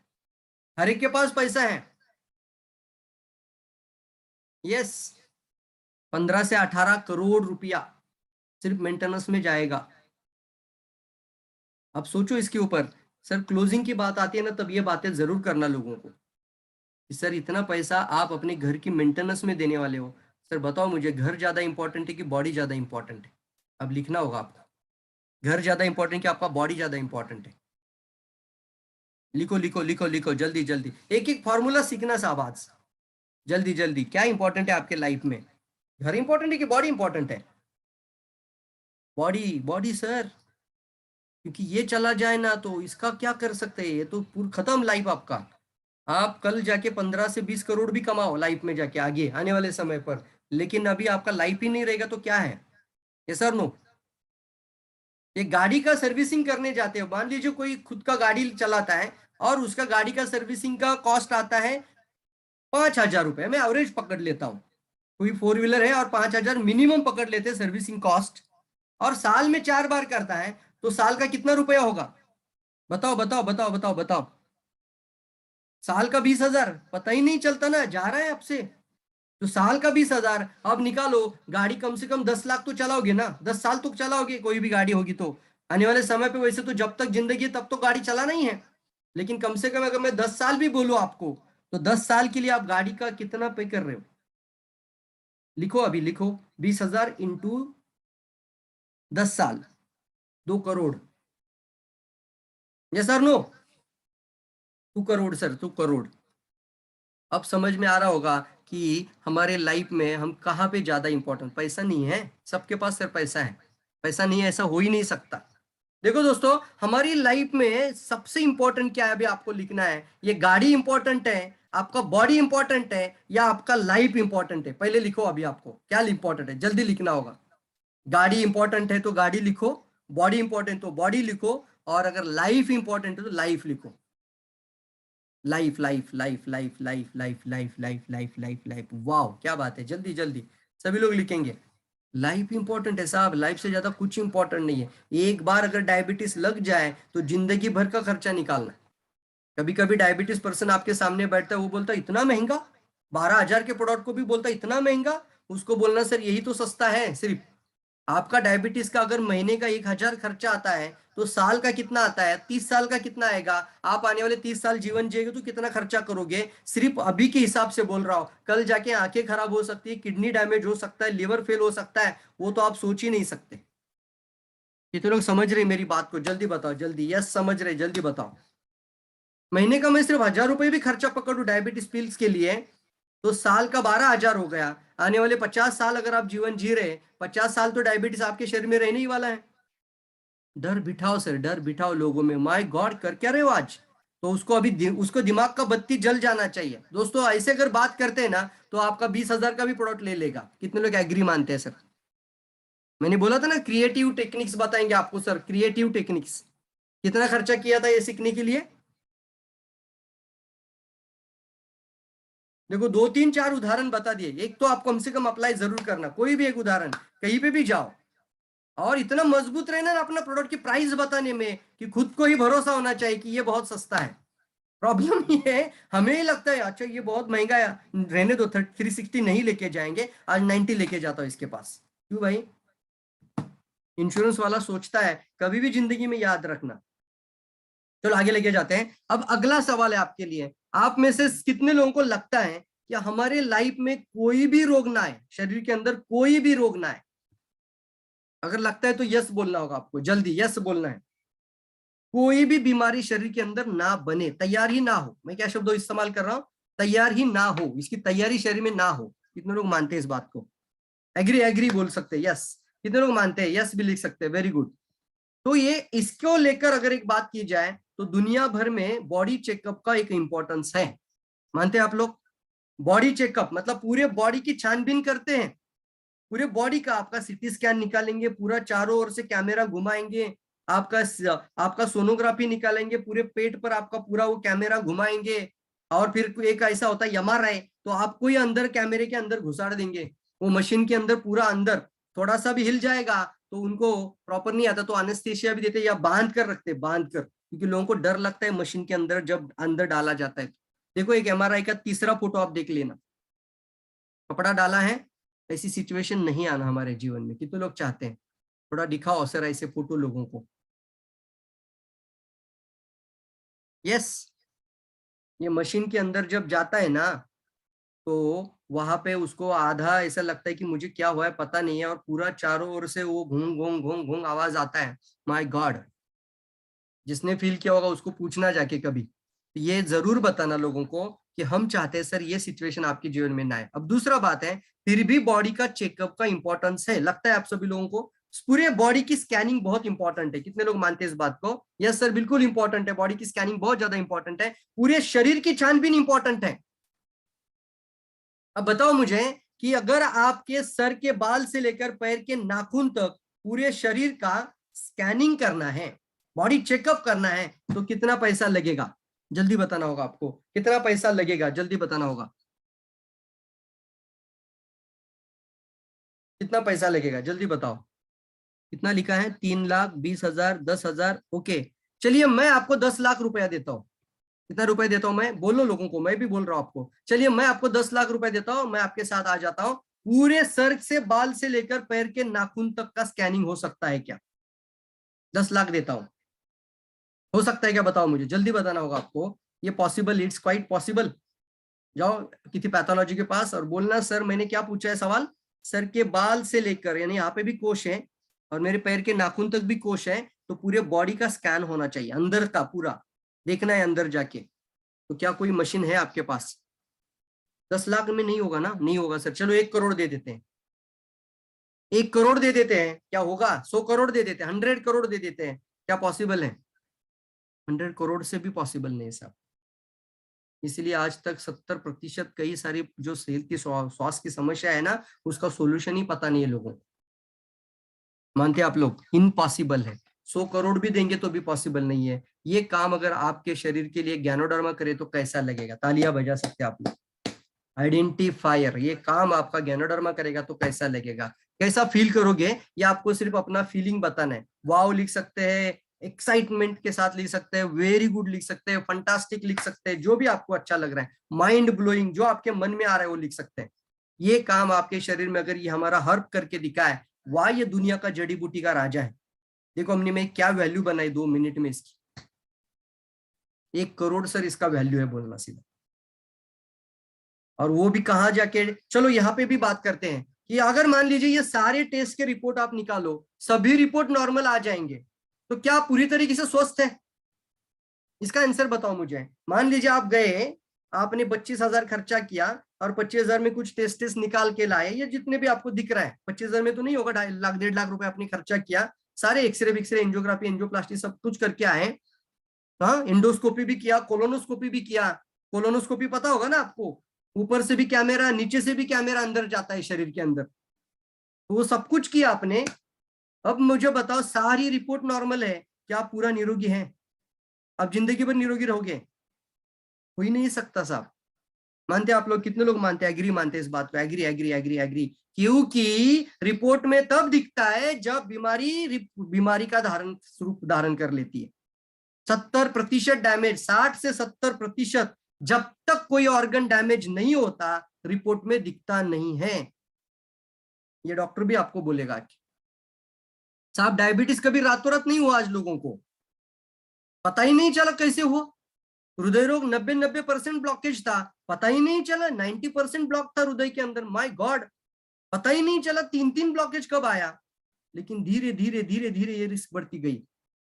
हर एक के पास पैसा है। यस। 15 से 18 करोड़ रुपया सिर्फ मेंटेनेंस में जाएगा। अब सोचो इसके ऊपर। सर क्लोजिंग की बात आती है ना, तब ये बातें जरूर करना लोगों को कि सर इतना पैसा आप अपने घर की मेंटेनेंस में देने वाले हो। सर बताओ मुझे, घर ज्यादा इंपॉर्टेंट है कि बॉडी ज्यादा इंपॉर्टेंट है? अब लिखना होगा आपको। घर ज्यादा इंपॉर्टेंट कि आपका बॉडी ज्यादा इंपॉर्टेंट है? लिखो लिखो लिखो लिखो, जल्दी जल्दी। एक एक फॉर्मूला सीखना साहब आज। जल्दी जल्दी, क्या इंपॉर्टेंट है आपके लाइफ में? घर इंपॉर्टेंट है कि बॉडी इंपॉर्टेंट है? Body body sir. क्योंकि ये चला जाए ना तो इसका क्या कर सकते हैं? ये तो पूरा खत्म लाइफ आपका। आप कल जाके 15 से 20 करोड़ भी कमाओ लाइफ में जाके आगे आने वाले समय पर, लेकिन अभी आपका लाइफ ही नहीं रहेगा तो क्या है? ये सर नो? ये गाड़ी का सर्विसिंग करने जाते हो, मान लीजिए कोई खुद का गाड़ी चलाता है और उसका गाड़ी का सर्विसिंग का कॉस्ट आता है 5,000 रुपए। मैं एवरेज पकड़ लेता हूँ। कोई 4 व्हीलर है और 5,000 मिनिमम पकड़ लेते हैं सर्विसिंग कॉस्ट, और साल में 4 बार करता है, तो साल का कितना रुपया होगा? बताओ बताओ बताओ बताओ बताओ। साल का 20,000। पता ही नहीं चलता ना, जा रहा है आपसे। तो साल का 20,000 अब निकालो। गाड़ी कम से कम 10 लाख तो चलाओगे ना, 10 साल तो चलाओगे कोई भी गाड़ी होगी तो। आने वाले समय पे वैसे तो जब तक जिंदगी है तब तो गाड़ी चलाना ही है। लेकिन कम से कम अगर मैं 10 साल भी बोलूं आपको, तो 10 साल के लिए आप गाड़ी का कितना पे कर रहे हो? लिखो अभी लिखो। 20,000 इंटू 10 साल, 2 crore. Yes sir no? 2 crore sir, 2 crore. अब समझ में आ रहा होगा कि हमारे लाइफ में हम कहाँ पे ज्यादा इंपॉर्टेंट। पैसा नहीं है सबके पास, सिर्फ पैसा है। पैसा नहीं है ऐसा हो ही नहीं सकता। देखो दोस्तों, हमारी लाइफ में सबसे इंपॉर्टेंट क्या है अभी आपको लिखना है। ये गाड़ी इंपॉर्टेंट है, आपका बॉडी इंपॉर्टेंट है, या आपका लाइफ इंपॉर्टेंट है? पहले लिखो अभी आपको क्या इंपॉर्टेंट है, जल्दी लिखना होगा। गाड़ी इंपॉर्टेंट है तो गाड़ी लिखो, बॉडी इंपॉर्टेंट तो बॉडी लिखो, और अगर लाइफ इंपॉर्टेंट है तो लाइफ लिखो। Life life life life life life life life life life life, वाह क्या बात है। जल्दी जल्दी सभी लोग लिखेंगे। लाइफ इंपॉर्टेंट है साहब, लाइफ से ज्यादा कुछ इंपॉर्टेंट नहीं है। एक बार अगर डायबिटीज लग जाए तो जिंदगी भर का खर्चा निकालना है। कभी कभी डायबिटीज पर्सन आपके सामने बैठता है, वो बोलता है इतना महंगा, 12,000 के प्रोडक्ट को भी बोलता है इतना महंगा। उसको बोलना सर यही तो सस्ता है। सिर्फ आपका डायबिटीज का अगर महीने का 1,000 खर्चा आता है, तो साल का कितना आता है? 30 साल का कितना आएगा? आप आने वाले 30 साल जीवन जिएंगे तो कितना खर्चा करोगे? सिर्फ अभी के हिसाब से बोल रहा हूं। कल जाके आंखें खराब हो सकती है, किडनी डैमेज हो सकता है, लिवर फेल हो सकता है, वो तो आप सोच ही नहीं सकते। कितने लोग समझ रहे मेरी बात को? जल्दी बताओ, जल्दी। यस समझ रहे, जल्दी बताओ। महीने का मैं सिर्फ 1,000 रुपए भी खर्चा पकड़ू डायबिटीज पिल्स के लिए, तो साल का 12,000 हो गया। आने वाले 50 साल अगर आप जीवन जी रहे, 50 साल तो डायबिटीज आपके शरीर में रहने ही वाला है। डर बिठाओ सर, डर बिठाओ लोगों में। माय गॉड, कर क्या रहे हो आज? तो उसको अभी उसको दिमाग का बत्ती जल जाना चाहिए। दोस्तों ऐसे अगर बात करते हैं ना, तो आपका 20,000 का भी प्रोडक्ट ले लेगा। कितने लोग एग्री मानते हैं सर? मैंने बोला था ना क्रिएटिव टेक्निक्स बताएंगे आपको सर, क्रिएटिव टेक्निक्स। कितना खर्चा किया था ये सीखने के लिए? देखो 2 3 4 उदाहरण बता दिए, एक तो आप कम से कम अप्लाई जरूर करना, कोई भी एक उदाहरण, कहीं पे भी जाओ, और इतना मजबूत रहना ना अपना प्रोडक्ट की प्राइस बताने में कि खुद को ही भरोसा होना चाहिए कि ये बहुत सस्ता है। प्रॉब्लम ये है, हमें ही लगता है अच्छा ये बहुत महंगा है, रहने दो, 360 नहीं लेके जाएंगे, आज 90 लेके जाता हूं इसके पास। क्यों भाई? इंश्योरेंस वाला सोचता है, कभी भी जिंदगी में याद रखना। चलो आगे लेके जाते हैं। अब अगला सवाल है आपके लिए, आप में से कितने लोगों को लगता है कि हमारे लाइफ में कोई भी रोग ना आए, शरीर के अंदर कोई भी रोग ना आए? अगर लगता है तो यस बोलना होगा आपको, जल्दी यस बोलना है। कोई भी बीमारी शरीर के अंदर ना बने, तैयार ही ना हो। मैं क्या शब्द इस्तेमाल कर रहा हूं? तैयार ही ना हो, इसकी तैयारी शरीर में ना हो। कितने लोग मानते हैं इस बात को? एग्री एग्री बोल सकते हैं, यस। कितने लोग मानते हैं? यस भी लिख सकते हैं, वेरी गुड। तो ये इसको लेकर अगर एक बात की जाए तो दुनिया भर में बॉडी चेकअप का एक इंपॉर्टेंस है। मानते हैं आप लोग? बॉडी चेकअप मतलब पूरे बॉडी की छानबीन करते हैं, पूरे बॉडी का आपका सीटी स्कैन निकालेंगे, पूरा चारों ओर से कैमरा घुमाएंगे, आपका आपका सोनोग्राफी निकालेंगे, पूरे पेट पर आपका पूरा वो कैमरा घुमाएंगे, और फिर एक ऐसा होता है एमआरआई, तो आपको ही अंदर कैमरे के अंदर घुसाड़ देंगे, वो मशीन के अंदर पूरा अंदर, थोड़ा सा भी हिल जाएगा तो उनको प्रॉपर नहीं आता तो एनेस्थीसिया भी देते या बांध कर रखते, बांध कर, क्योंकि लोगों को डर लगता है मशीन के अंदर जब अंदर डाला जाता है। देखो एक एमआरआई का तीसरा फोटो आप देख लेना, कपड़ा डाला है, ऐसी सिचुएशन नहीं आना हमारे जीवन में। कितने लोग चाहते हैं? थोड़ा दिखाओ सर ऐसे फोटो लोगों को। यस, ये मशीन के अंदर जब जाता है ना तो वहां पे उसको आधा ऐसा लगता है कि मुझे क्या हुआ है पता नहीं है, और पूरा चारों ओर से वो घूम घूम घूम घूम आवाज आता है। माय गॉड, जिसने फील किया होगा उसको पूछना जाके कभी। ये जरूर बताना लोगों को कि हम चाहते हैं सर ये सिचुएशन आपके जीवन में ना आए। अब दूसरा बात है, फिर भी बॉडी का चेकअप का इंपॉर्टेंस है, लगता है आप सभी लोगों को? पूरे बॉडी की स्कैनिंग बहुत इंपॉर्टेंट है। कितने लोग मानते हैं इस बात को? यस सर बिल्कुल इंपॉर्टेंट है, बॉडी की स्कैनिंग बहुत ज्यादा इंपॉर्टेंट है, पूरे शरीर की छानबीन इंपॉर्टेंट है। अब बताओ मुझे कि अगर आपके सर के बाल से लेकर पैर के नाखून तक पूरे शरीर का स्कैनिंग करना है, बॉडी चेकअप करना है, तो कितना पैसा लगेगा? जल्दी बताना होगा आपको, कितना पैसा लगेगा जल्दी बताना होगा। कितना पैसा लगेगा जल्दी बताओ। कितना लिखा है? 3,20,000, 10,000, ओके। चलिए मैं आपको 10 लाख रुपया देता हूँ। कितना रुपए देता हूं मैं? बोलो लोगों को, मैं भी बोल रहा हूं आपको। चलिए मैं आपको 10 लाख रुपए देता हूं, मैं आपके साथ आ जाता हूं, पूरे सर से बाल से लेकर पैर के नाखून तक का स्कैनिंग हो सकता है क्या? 10 लाख देता हूं, हो सकता है क्या? बताओ मुझे, जल्दी बताना होगा आपको। ये पॉसिबल, इट्स क्वाइट पॉसिबल। जाओ किसी पैथोलॉजी के पास और बोलना सर मैंने क्या पूछा है सवाल, सर के बाल से लेकर, यानी यहाँ पे भी कोश है और मेरे पैर के नाखून तक भी कोश है, तो पूरे बॉडी का स्कैन होना चाहिए, अंदर का पूरा देखना है अंदर जाके। तो क्या कोई मशीन है आपके पास? 10 लाख में नहीं होगा ना? नहीं होगा सर। चलो 1 करोड़ दे देते हैं, 1 करोड़ दे देते हैं, क्या होगा? 100 करोड़ दे देते हैं, 100 करोड़ दे देते हैं, क्या पॉसिबल है? 100 करोड़ से भी पॉसिबल नहीं साहब। इसलिए आज तक 70% कई सारी जो सेहत की स्वास्थ्य की समस्या है ना, उसका सोल्यूशन ही पता नहीं है लोगों को। मानते आप लोग? इम्पॉसिबल है। 100 करोड़ भी देंगे तो भी पॉसिबल नहीं है। ये काम अगर आपके शरीर के लिए ज्ञानोडर्मा करे तो कैसा लगेगा? तालियां बजा सकते हैं आप लोग। आइडेंटिफायर, ये काम आपका ज्ञानोडर्मा करेगा तो कैसा लगेगा, कैसा फील करोगे? ये आपको सिर्फ अपना फीलिंग बताना है। वाओ लिख सकते हैं, एक्साइटमेंट के साथ लिख सकते हैं, वेरी गुड लिख सकते हैं, फंटास्टिक लिख सकते हैं, जो भी आपको अच्छा लग रहा है, माइंड ब्लोइंग, जो आपके मन में आ रहा है वो लिख सकते हैं। ये काम आपके शरीर में अगर ये हमारा हर्ब करके दिखाए, वाह ये दुनिया का जड़ी बूटी का राजा है। देखो हमने में क्या वैल्यू बनाई 2 मिनट में इसकी। 1 करोड़ सर इसका वैल्यू है बोलना सीधा। और वो भी कहाँ जाके, चलो यहाँ पे भी बात करते हैं कि अगर मान लीजिए ये सारे टेस्ट के रिपोर्ट आप निकालो, सभी रिपोर्ट नॉर्मल आ जाएंगे, तो क्या आप पूरी तरीके से स्वस्थ है? इसका आंसर बताओ मुझे। मान लीजिए आप गए, आपने 25,000 खर्चा किया और 25,000 में कुछ टेस्ट निकाल के लाए, ये जितने भी आपको दिख रहा है, 25,000 में तो नहीं होगा, 2.5 लाख 1.5 लाख रुपए आपने खर्चा किया, सारे एक्सरे विक्सरे एंजियोग्राफी एंजियोप्लास्टी सब कुछ करके आए। हाँ, इंडोस्कोपी भी किया, कोलोनोस्कोपी भी किया। कोलोनोस्कोपी पता होगा ना आपको, ऊपर से भी कैमरा नीचे से भी कैमरा अंदर जाता है शरीर के अंदर, तो वो सब कुछ किया आपने। अब मुझे बताओ सारी रिपोर्ट नॉर्मल है, क्या आप पूरा निरोगी हैं? अब जिंदगी भर निरोगी रहोगे? हो ही नहीं सकता साहब। मानते हैं आप लोग? कितने लोग मानते हैं, एग्री मानते हैं इस बात को? Agree agree agree agree. क्योंकि रिपोर्ट में तब दिखता है जब बीमारी का रूप धारण कर लेती है। 70% डैमेज, 60 से 70% जब तक कोई ऑर्गन डैमेज नहीं होता रिपोर्ट में दिखता नहीं है। ये डॉक्टर भी आपको बोलेगा कि साहब डायबिटीज कभी रातों रात नहीं हुआ, आज लोगों को पता ही नहीं चला कैसे हुआ। हृदय रोग 90% ब्लॉकेज था, पता ही नहीं चला। 90% ब्लॉक था हृदय के अंदर, माय गॉड, पता ही नहीं चला 3 ब्लॉकेज कब आया। लेकिन धीरे धीरे धीरे धीरे ये रिस्क बढ़ती गई।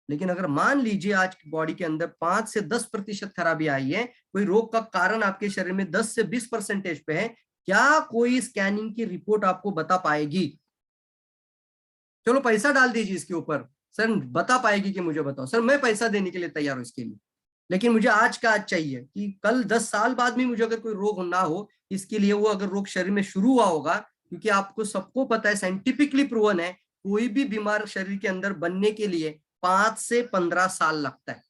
लेकिन अगर मान लीजिए आज बॉडी के अंदर 5 से 10% खराबी आई है, कोई रोग का कारण आपके शरीर में 10 से 20% पे है, क्या कोई स्कैनिंग की रिपोर्ट आपको बता पाएगी? चलो पैसा डाल दीजिए इसके ऊपर, सर बता पाएगी कि मुझे बताओ? सर मैं पैसा देने के लिए तैयार हूं इसके लिए, लेकिन मुझे आज का आज चाहिए कि कल 10 साल बाद भी मुझे अगर कोई रोग ना हो, इसके लिए वो अगर रोग शरीर में शुरू हुआ होगा, क्योंकि आपको सबको पता है, साइंटिफिकली प्रूवन है, कोई भी बीमार शरीर के अंदर बनने के लिए 5 से 15 साल लगता है।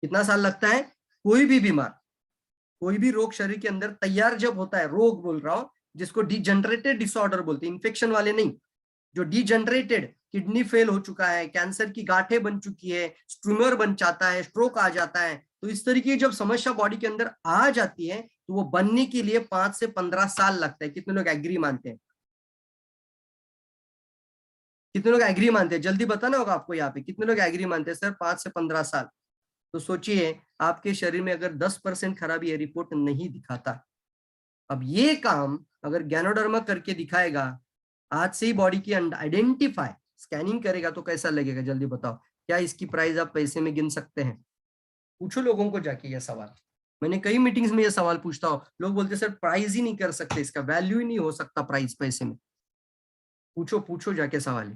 कितना साल लगता है? कोई भी बीमार, कोई भी रोग शरीर के अंदर तैयार जब होता है, रोग बोल रहा हूं जिसको डिजनरेटेड डिसऑर्डर बोलते हैं, इन्फेक्शन वाले नहीं, जो डिजनरेटेड, किडनी फेल हो चुका है, कैंसर की गांठें बन चुकी है, ट्यूमर बन जाता है, स्ट्रोक आ जाता है, तो इस तरीके की जब समस्या बॉडी के अंदर आ जाती है तो वो बनने के लिए 5 से 15 साल लगता है। कितने लोग एग्री मानते हैं? कितने लोग एग्री मानते हैं? जल्दी बताना होगा आपको यहाँ पे, कितने लोग एग्री मानते हैं सर 5 से 15 साल? तो सोचिए आपके शरीर में अगर 10% खराबी है, रिपोर्ट नहीं दिखाता, अब ये काम अगर गैनोडर्मा करके दिखाएगा, आज से ही बॉडी की आइडेंटिफाई स्कैनिंग करेगा, तो कैसा लगेगा जल्दी बताओ? क्या इसकी प्राइस आप पैसे में गिन सकते हैं? पूछो लोगों को जाके ये सवाल। मैंने कई मीटिंग्स में ये सवाल पूछता हूँ, लोग बोलते सर प्राइस ही नहीं कर सकते, इसका वैल्यू ही नहीं हो सकता प्राइस पैसे में। पूछो पूछो जाके सवाल,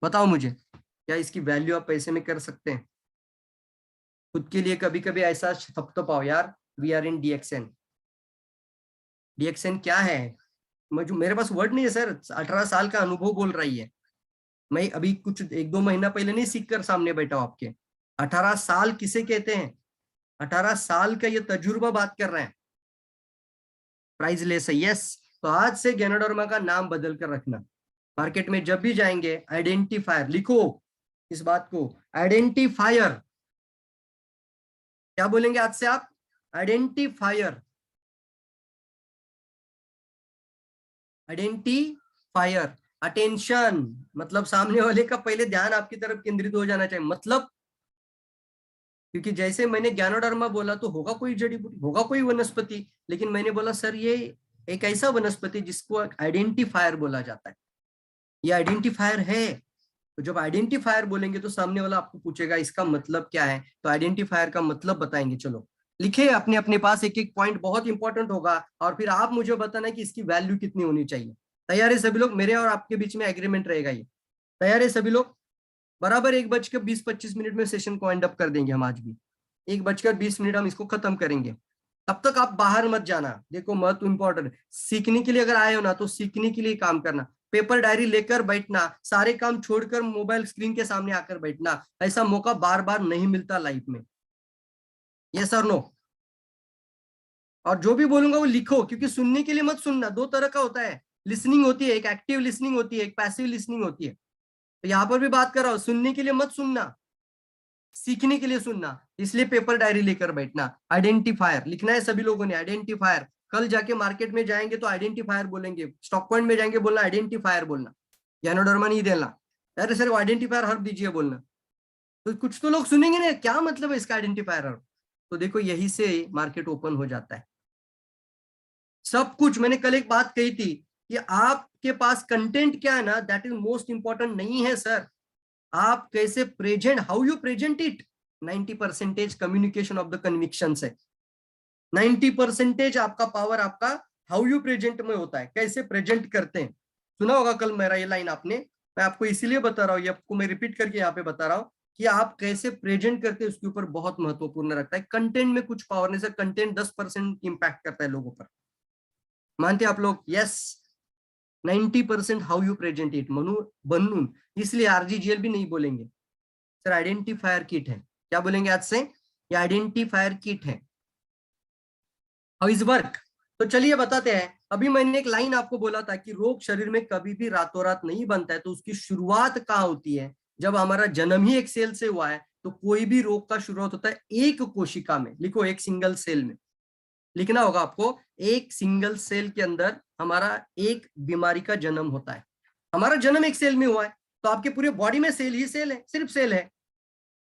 बताओ मुझे, क्या इसकी वैल्यू आप पैसे में कर सकते हैं? खुद के लिए कभी कभी ऐसा थपथपाओ यार, we are in DXN. DXN क्या है? मुझे, मेरे पास वर्ड नहीं है सर, 18 साल का अनुभव बोल रही है। मैं अभी कुछ 1-2 महीना पहले नहीं सीख कर सामने बैठा हूं आपके। 18 साल किसे कहते हैं? 18 साल का ये तजुर्बा बात कर रहे हैं। प्राइसलेस है, यस। तो आज से गैनोडर्मा का नाम बदल कर रखना। मार्केट में जब भी जाएंगे आइडेंटिफायर लिखो, इस बात को, आइडेंटिफायर। क्या बोलेंगे आज से आप? आइडेंटिफायर। आइडेंटिफायर, अटेंशन, मतलब सामने वाले का पहले ध्यान आपकी तरफ केंद्रित हो जाना चाहिए। मतलब क्योंकि जैसे मैंने ज्ञानोडर्मा बोला तो होगा कोई जड़ी बूटी, होगा कोई वनस्पति, लेकिन मैंने बोला सर ये एक ऐसा वनस्पति जिसको आइडेंटिफायर बोला जाता है, ये आइडेंटिफायर है। तो जब आइडेंटिफायर बोलेंगे तो सामने वाला आपको पूछेगा इसका मतलब क्या है, तो आइडेंटिफायर का मतलब बताएंगे। चलो लिखे अपने अपने पास, एक एक पॉइंट बहुत इंपॉर्टेंट होगा, और फिर आप मुझे बताना कि इसकी वैल्यू कितनी होनी चाहिए। तैयार है सभी लोग? मेरे और आपके बीच में एग्रीमेंट रहेगा ये। तैयार है सभी लोग? बराबर 1:20-25 में सेशन को एंड अप कर देंगे हम आज भी। 1:20 हम इसको खत्म करेंगे। तब तक आप बाहर मत जाना। देखो महत्व इंपॉर्टेंट, सीखने के लिए अगर आए हो ना तो सीखने के लिए काम करना, पेपर डायरी लेकर बैठना, सारे काम छोड़कर मोबाइल स्क्रीन के सामने आकर बैठना, ऐसा मौका बार बार नहीं मिलता लाइफ में। यस और नो? और जो भी बोलूंगा वो लिखो, क्योंकि सुनने के लिए मत सुनना। 2 तरह का होता है, लिसनिंग होती है, एक एक्टिव लिसनिंग होती है, एक पैसिव लिसनिंग होती है। तो यहाँ पर भी बात कर रहा हूं, सुनने के लिए मत सुनना, सीखने के लिए सुनना। इसलिए पेपर डायरी लेकर बैठना। आइडेंटिफायर लिखना है सभी लोगों ने, आइडेंटिफायर। कल जाके मार्केट में जाएंगे तो आइडेंटिफायर बोलेंगे, स्टॉक पॉइंट में जाएंगे बोलना आइडेंटिफायर बोलना, गैनोडर्मा नहीं देना। अरे सर आइडेंटिफायर हर्ब दीजिए बोलना। तो कुछ तो लोग सुनेंगे ना, क्या मतलब है इसका आइडेंटिफायर हर्ब? तो देखो यही से मार्केट ओपन हो जाता है सब कुछ। मैंने कल एक बात कही थी कि आपके पास कंटेंट क्या है ना, दैट इज मोस्ट इंपॉर्टेंट नहीं है सर। आप कैसे present, how you present it, 90% communication of the conviction है। 90% आपका पावर आपका हाउ यू प्रेजेंट में होता है, कैसे प्रेजेंट करते हैं। सुना होगा कल मेरा ये लाइन आपने, मैं आपको इसीलिए बता रहा हूँ, ये आपको मैं रिपीट करके यहाँ पे बता रहा हूँ कि आप कैसे प्रेजेंट करते हैं उसके ऊपर बहुत महत्वपूर्ण रखता है। कंटेंट में कुछ पावर नहीं सर, कंटेंट 10% इम्पैक्ट करता है लोगों पर। मानते आप लोग? Yes. 90% how you present it बनून। इसलिए आरजीजीएल भी नहीं बोलेंगे सर, आइडेंटिफायर किट है। क्या बोलेंगे आज से? ये आइडेंटिफायर किट है। How is work? तो चलिए बताते हैं। अभी मैंने एक लाइन आपको बोला था कि रोग शरीर में कभी भी रातों रात नहीं बनता है, तो उसकी शुरुआत कहाँ होती है? जब हमारा जन्म ही एक सेल से हुआ है, तो कोई भी रोग का शुरुआत होता है एक कोशिका में। लिखो, एक सिंगल सेल में लिखना होगा आपको। एक सिंगल सेल के अंदर हमारा एक बीमारी का जन्म होता है। हमारा जन्म एक सेल में हुआ है, तो आपके पूरे बॉडी में सेल ही सेल है, सिर्फ सेल है।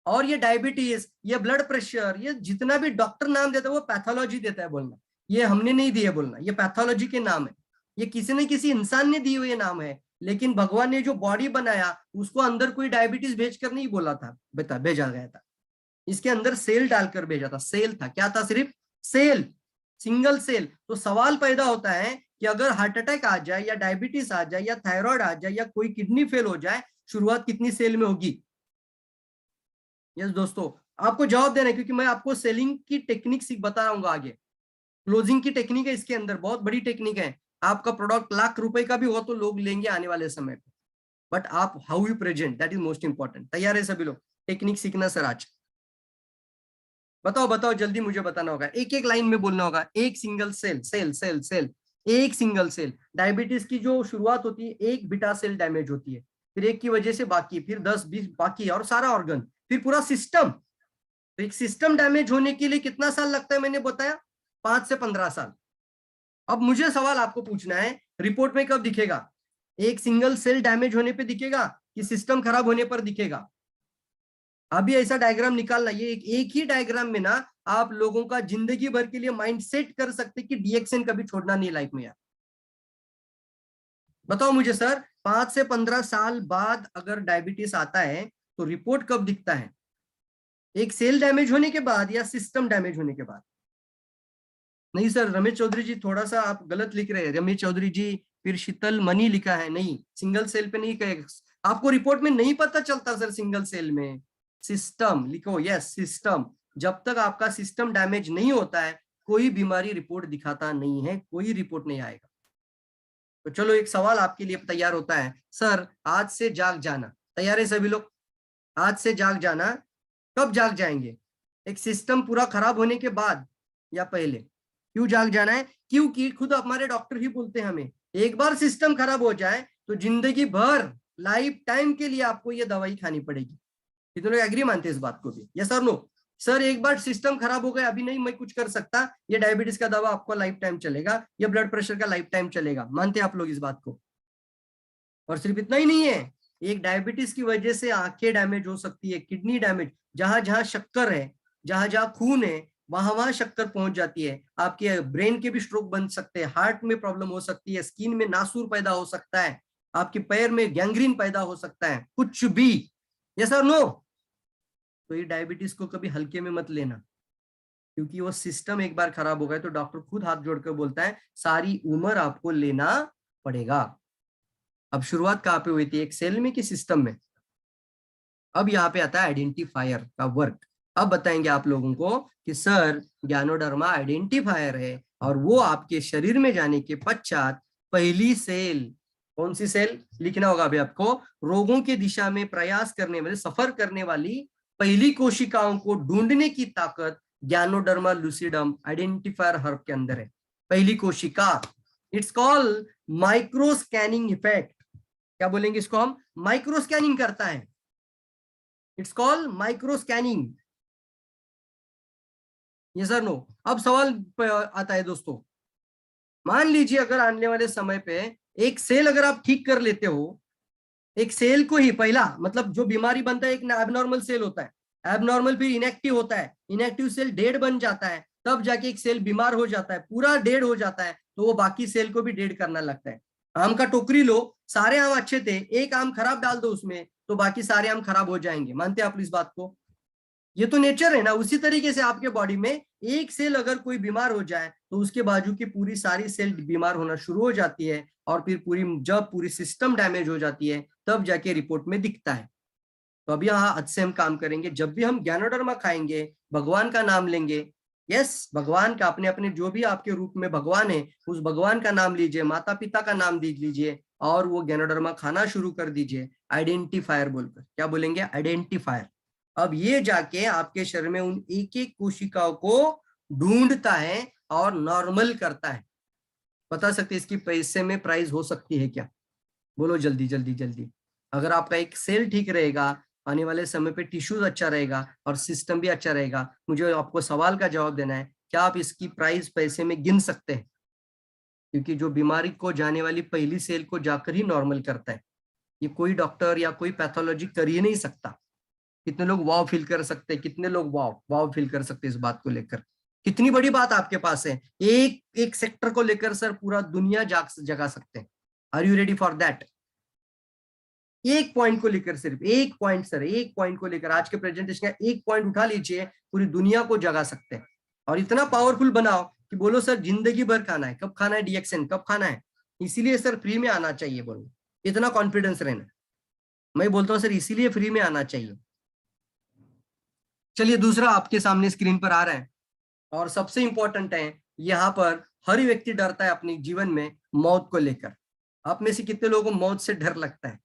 और ये डायबिटीज, ये ब्लड प्रेशर, ये जितना भी डॉक्टर नाम देता है वो पैथोलॉजी देता है बोलना। ये हमने नहीं दिए बोलना, ये पैथोलॉजी के नाम है। ये किसी न किसी इंसान ने दिए हुए नाम है, लेकिन भगवान ने जो बॉडी बनाया उसको अंदर कोई डायबिटीज भेजकर नहीं बोला था, बता भेजा गया था। इसके अंदर सेल डालकर भेजा था। सेल था, क्या था? सिर्फ सेल, सिंगल सेल। तो सवाल पैदा होता है कि अगर हार्ट अटैक आ जाए या डायबिटीज आ जाए या थायराइड आ जाए या कोई किडनी फेल हो जाए, शुरुआत कितनी सेल में होगी? यस दोस्तों, आपको जवाब देना है, क्योंकि मैं आपको सेलिंग की टेक्निक बता रहा हूँ आगे। क्लोजिंग की टेक्निक है इसके अंदर, बहुत बड़ी टेक्निक है। आपका प्रोडक्ट लाख रुपए का भी हो तो लोग लेंगे आने वाले समय पे, बट आप how you present, that is most important. तैयार है सभी लोग? टेक्निक सीखना सर आज। बताओ बताओ, जल्दी मुझे बताना होगा, एक एक लाइन में बोलना होगा। एक single cell, cell cell cell, एक सिंगल सेल। डायबिटीज की जो शुरुआत होती है, एक बीटा सेल डैमेज होती है, फिर एक की वजह से बाकी, फिर 10-20 बाकी, और सारा ऑर्गन, फिर पूरा सिस्टम। तो एक सिस्टम डैमेज होने के लिए कितना साल लगता है? मैंने बताया 5 से 15 साल। अब मुझे सवाल आपको पूछना है, रिपोर्ट में कब दिखेगा? एक सिंगल सेल डैमेज होने पे दिखेगा कि सिस्टम खराब होने पर दिखेगा? अभी ऐसा डायग्राम निकालना, ये एक ही डायग्राम में ना आप लोगों का जिंदगी भर के लिए माइंड सेट कर सकते कि डीएक्सएन कभी छोड़ना नहीं लाइफ में। यार बताओ मुझे सर, 5 से 15 साल बाद अगर डायबिटीज आता है तो रिपोर्ट कब दिखता है? एक सेल डैमेज होने के बाद या सिस्टम डैमेज होने के बाद? नहीं सर, रमेश चौधरी जी थोड़ा सा आप गलत लिख रहे हैं। रमेश चौधरी जी, फिर शीतल मनी लिखा है, नहीं, सिंगल सेल पे नहीं कहे। आपको रिपोर्ट में नहीं पता चलता सर सिंगल सेल में। सिस्टम लिखो, यस सिस्टम। जब तक आपका सिस्टम डैमेज नहीं होता है, कोई बीमारी रिपोर्ट दिखाता नहीं है, कोई रिपोर्ट नहीं आएगा। तो चलो, एक सवाल आपके लिए तैयार होता है सर, आज से जाग जाना। तैयार है सभी लोग? आज से जाग जाना। कब जाग जाएंगे? एक सिस्टम पूरा खराब होने के बाद या पहले? क्यों जाग जाना है? क्योंकि खुद हमारे डॉक्टर ही बोलते हैं हमें, एक बार सिस्टम खराब हो जाए तो जिंदगी भर, लाइफ टाइम के लिए आपको ये दवाई खानी पड़ेगी। कितने लोग एग्री मानते हैं इस बात को भी? यस और नो? सर एक बार सिस्टम खराब हो गया, अभी नहीं मैं कुछ कर सकता, ये डायबिटीज का दवा आपको लाइफ टाइम चलेगा, ये ब्लड प्रेशर का लाइफ टाइम चलेगा। मानते हैं आप लोग इस बात को? और सिर्फ इतना ही नहीं है, एक डायबिटीज की वजह से आंखें डैमेज हो सकती है, किडनी डैमेज, जहां जहां शक्कर है, जहां जहां खून है, वहां वहां शक्कर पहुंच जाती है। आपके ब्रेन के भी स्ट्रोक बन सकते हैं, हार्ट में प्रॉब्लम हो सकती है, स्किन में नासूर पैदा हो सकता है, आपके पैर में गैंग्रीन पैदा हो सकता है, कुछ भी। यस और नो? तो ये डायबिटीज को कभी हल्के में मत लेना, क्योंकि वो सिस्टम एक बार खराब हो गया तो डॉक्टर खुद हाथ जोड़कर बोलता है सारी उम्र आपको लेना पड़ेगा। अब शुरुआत कहाँ पे हुई थी? एक सेल में कि सिस्टम में? अब यहाँ पे आता है आइडेंटिफायर का वर्क। अब बताएंगे आप लोगों को कि सर ज्ञानोडर्मा आइडेंटिफायर है, और वो आपके शरीर में जाने के पश्चात पहली सेल, कौन सी सेल लिखना होगा अभी आपको? रोगों की दिशा में प्रयास करने वाले, सफर करने वाली पहली कोशिकाओं को ढूंढने की ताकत ज्ञानोडर्मा लूसिडम आइडेंटिफायर हर्ब के अंदर है। पहली कोशिका, it's called micro scanning effect. क्या बोलेंगे इसको हम? माइक्रो स्कैनिंग करता है, इट्स कॉल्ड माइक्रो स्कैनिंग। ये सर नो? अब सवाल आता है दोस्तों, मान लीजिए अगर आने वाले समय पे एक सेल अगर आप ठीक कर लेते हो, एक सेल को ही, पहला मतलब जो बीमारी बनता है एक एबनॉर्मल सेल होता है, एबनॉर्मल फिर इनएक्टिव होता है, इनएक्टिव सेल डेड बन जाता है, तब जाके एक सेल बीमार हो जाता है, पूरा डेड हो जाता है, तो वो बाकी सेल को भी डेड करना लगता है। आम का टोकरी लो, सारे आम अच्छे थे, एक आम खराब डाल दो उसमें तो बाकी सारे आम खराब हो जाएंगे। मानते हैं आप इस बात को? ये तो नेचर है ना। उसी तरीके से आपके बॉडी में एक सेल अगर कोई बीमार हो जाए तो उसके बाजू की पूरी सारी सेल बीमार होना शुरू हो जाती है, और फिर जब पूरी सिस्टम डैमेज हो जाती है तब जाके रिपोर्ट में दिखता है। तो अभी यहाँ आज से हम काम करेंगे, जब भी हम ज्ञानोडर्मा खाएंगे भगवान का नाम लेंगे। यस, भगवान का, अपने अपने जो भी आपके रूप में भगवान है उस भगवान का नाम लीजिए, माता पिता का नाम दीज लीजिए, और वो ज्ञानोडर्मा खाना शुरू कर दीजिए आइडेंटिफायर बोलकर। क्या बोलेंगे? आइडेंटिफायर। अब ये जाके आपके शरीर में उन एक एक कोशिकाओं को ढूंढता है और नॉर्मल करता है। बता सकते इसकी पैसे में प्राइस हो सकती है क्या? बोलो जल्दी जल्दी जल्दी। अगर आपका एक सेल ठीक रहेगा, आने वाले समय पे टिश्यूज अच्छा रहेगा और सिस्टम भी अच्छा रहेगा, मुझे आपको सवाल का जवाब देना है, क्या आप इसकी प्राइस पैसे में गिन सकते हैं? क्योंकि जो बीमारी को जाने वाली पहली सेल को जाकर ही नॉर्मल करता है, ये कोई डॉक्टर या कोई पैथोलॉजी कर ही नहीं सकता। कितने लोग वाव फील कर सकते हैं? कितने लोग वाव वाव फील कर सकते हैं इस बात को लेकर? कितनी बड़ी बात आपके पास है, एक एक सेक्टर को लेकर सर पूरा दुनिया जगा सकते हैं। Are you ready for that? एक पॉइंट को लेकर, सिर्फ एक पॉइंट सर, एक पॉइंट को लेकर आज के प्रेजेंटेशन का एक पॉइंट उठा लीजिए, पूरी दुनिया को जगा सकते हैं। और इतना पावरफुल बनाओ कि बोलो सर जिंदगी भर खाना है, कब खाना है डीएक्सएन, कब खाना है, इसीलिए सर फ्री में आना चाहिए, बोलो इतना कॉन्फिडेंस रहना। मैं बोलता हूँ सर इसीलिए फ्री में आना चाहिए। चलिए दूसरा आपके सामने स्क्रीन पर आ रहा है, और सबसे इंपॉर्टेंट है, यहाँ पर हर व्यक्ति डरता है अपने जीवन में मौत को लेकर। आप में से कितने लोगों को मौत से डर लगता है?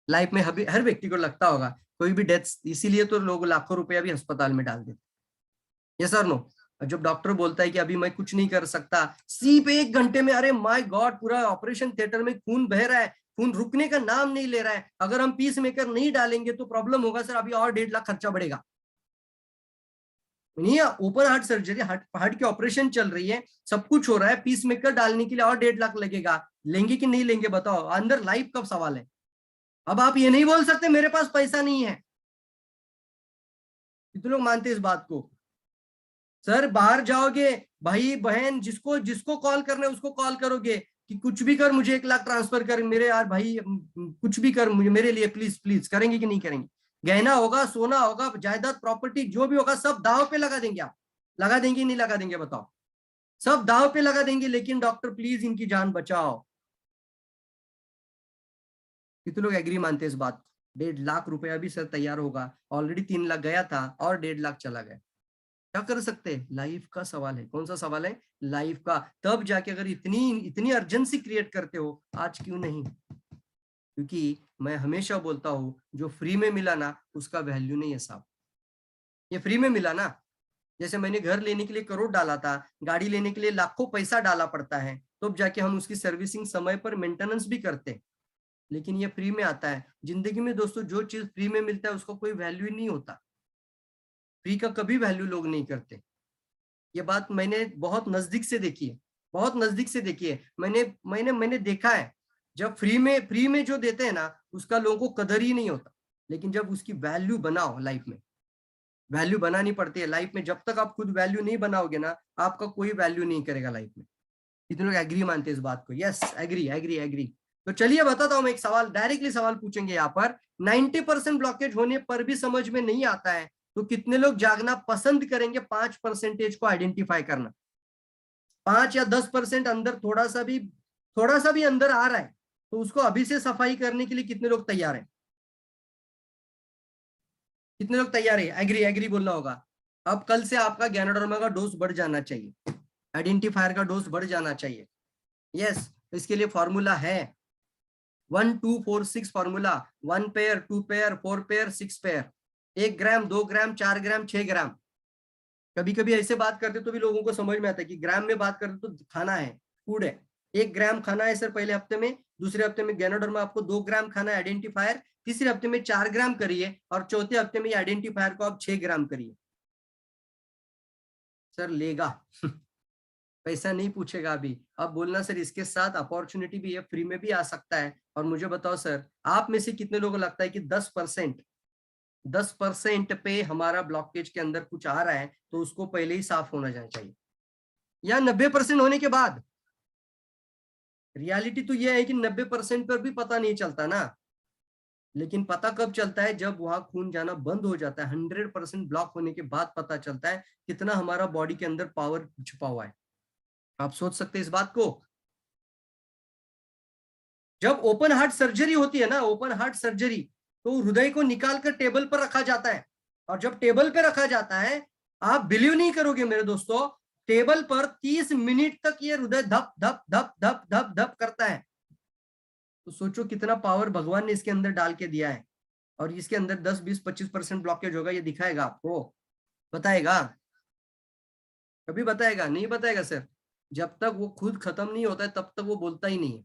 लाइफ में हर व्यक्ति को लगता होगा कोई भी डेथ, इसीलिए तो लोग लाखों रुपया भी अस्पताल में डाल देते। यस और नो? जब डॉक्टर बोलता है कि अभी मैं कुछ नहीं कर सकता, सिर्फ 1 घंटे में, अरे माय गॉड, पूरा ऑपरेशन थिएटर में खून बह रहा है, खून रुकने का नाम नहीं ले रहा है, अगर हम पीस मेकर नहीं डालेंगे तो प्रॉब्लम होगा सर, अभी और 1.5 लाख खर्चा बढ़ेगा। नहीं, ओपन हार्ट सर्जरी, हार्ट की ऑपरेशन चल रही है, सब कुछ हो रहा है, पीस मेकर डालने के लिए और 1.5 लाख लगेगा, लेंगे कि नहीं लेंगे बताओ? अंदर लाइफ का सवाल है। अब आप ये नहीं बोल सकते मेरे पास पैसा नहीं है। कितने लोग मानते हैं इस बात को? सर बाहर जाओगे, भाई बहन जिसको जिसको कॉल करना है उसको कॉल करोगे कि कुछ भी कर, मुझे 1 लाख ट्रांसफर कर, मेरे यार भाई कुछ भी कर मुझे, मेरे लिए प्लीज प्लीज, करेंगे कि नहीं करेंगे? गहना होगा, सोना होगा, जायदाद प्रॉपर्टी जो भी होगा सब दाव पे लगा देंगे आप। लगा देंगे नहीं लगा देंगे बताओ? सब दाव पे लगा देंगे, लेकिन डॉक्टर प्लीज इनकी जान बचाओ। कितने लोग एग्री मानते हैं इस बात? 1.5 लाख रुपया भी सर तैयार होगा, ऑलरेडी 3 लाख गया था और 1.5 लाख चला गया। क्या कर सकते हैं? लाइफ का सवाल है। कौन सा सवाल है? लाइफ का। तब जाके अगर इतनी इतनी अर्जेंसी क्रिएट करते हो, आज क्यों नहीं? क्योंकि मैं हमेशा बोलता हूं, जो फ्री में मिला ना उसका वैल्यू नहीं है साहब। ये फ्री में मिला ना, जैसे मैंने घर लेने के लिए करोड़ डाला था, गाड़ी लेने के लिए लाखों पैसा डाला पड़ता है, तो जाके हम उसकी सर्विसिंग समय पर मेंटेनेंस भी करते हैं, लेकिन ये फ्री में आता है। जिंदगी में दोस्तों जो चीज फ्री में मिलता है उसका कोई वैल्यू ही नहीं होता। फ्री का कभी वैल्यू लोग नहीं करते। ये बात मैंने बहुत नजदीक से देखी है, बहुत नजदीक से देखी है। मैंने देखा है, जब फ्री में जो देते हैं ना उसका लोगों को कदर ही नहीं होता, लेकिन जब उसकी वैल्यू बनाओ लाइफ में, वैल्यू बनानी पड़ती है लाइफ में। जब तक आप खुद वैल्यू नहीं बनाओगे ना, आपका कोई वैल्यू नहीं करेगा लाइफ में। कितने लोग एग्री मानते हैं इस बात को? Yes, agree agree agree. तो चलिए बताता हूं, मैं एक सवाल, डायरेक्टली सवाल पूछेंगे यहाँ पर। 90% ब्लॉकेज होने पर भी समझ में नहीं आता है, तो कितने लोग जागना पसंद करेंगे 5% को आइडेंटिफाई करना? 5 या 10% अंदर थोड़ा सा भी अंदर आ रहा है, तो उसको अभी से सफाई करने के लिए कितने लोग तैयार हैं? कितने लोग तैयार है? एग्री एग्री बोलना होगा। अब कल से आपका ज्ञानोडर्मा का डोज बढ़ जाना चाहिए, आइडेंटिफायर का डोज बढ़ जाना चाहिए। यस, इसके लिए फॉर्मूला है 1 2 4 6 formula. 1 pair, 2 pair, 4 pair, 6 pair, 1 ग्राम, 2 ग्राम, 4 ग्राम, 6 ग्राम। कभी कभी ऐसे बात करते तो भी लोगों को समझ में आता है कि ग्राम में बात करते तो खाना है, फूड है। 1 ग्राम खाना है सर पहले हफ्ते में, दूसरे हफ्ते में ज्ञानोडर्मा आपको 2 ग्राम खाना है आइडेंटिफायर, तीसरे हफ्ते में 4 ग्राम करिए, और चौथे हफ्ते में आइडेंटिफायर को आप 6 ग्राम करिए। सर लेगा पैसा नहीं पूछेगा अभी। अब बोलना सर इसके साथ अपॉर्चुनिटी भी है, फ्री में भी आ सकता है। और मुझे बताओ सर, आप में से कितने लोगों को लगता है कि 10% पे हमारा ब्लॉकेज के अंदर कुछ आ रहा है तो उसको पहले ही साफ होना जाना चाहिए, या 90% होने के बाद? रियलिटी तो यह है कि 90% पर भी पता नहीं चलता ना, लेकिन पता कब चलता है? जब वहां खून जाना बंद हो जाता है। 100% ब्लॉक होने के बाद पता चलता है कितना हमारा बॉडी के अंदर पावर छुपा हुआ है। आप सोच सकते हैं इस बात को? जब ओपन हार्ट सर्जरी होती है ना, ओपन हार्ट सर्जरी, तो हृदय को निकाल कर टेबल पर रखा जाता है, और जब टेबल पे रखा जाता है, आप बिलीव नहीं करोगे मेरे दोस्तों, टेबल पर 30 मिनट तक ये हृदय धप धप धप धप धप धप करता है। तो सोचो कितना पावर भगवान ने इसके अंदर डाल के दिया है। और इसके अंदर 10 20 25% ब्लॉकेज होगा, ये दिखाएगा आपको? बताएगा? कभी बताएगा? नहीं बताएगा सर। जब तक वो खुद खत्म नहीं होता है तब तक वो बोलता ही नहीं है।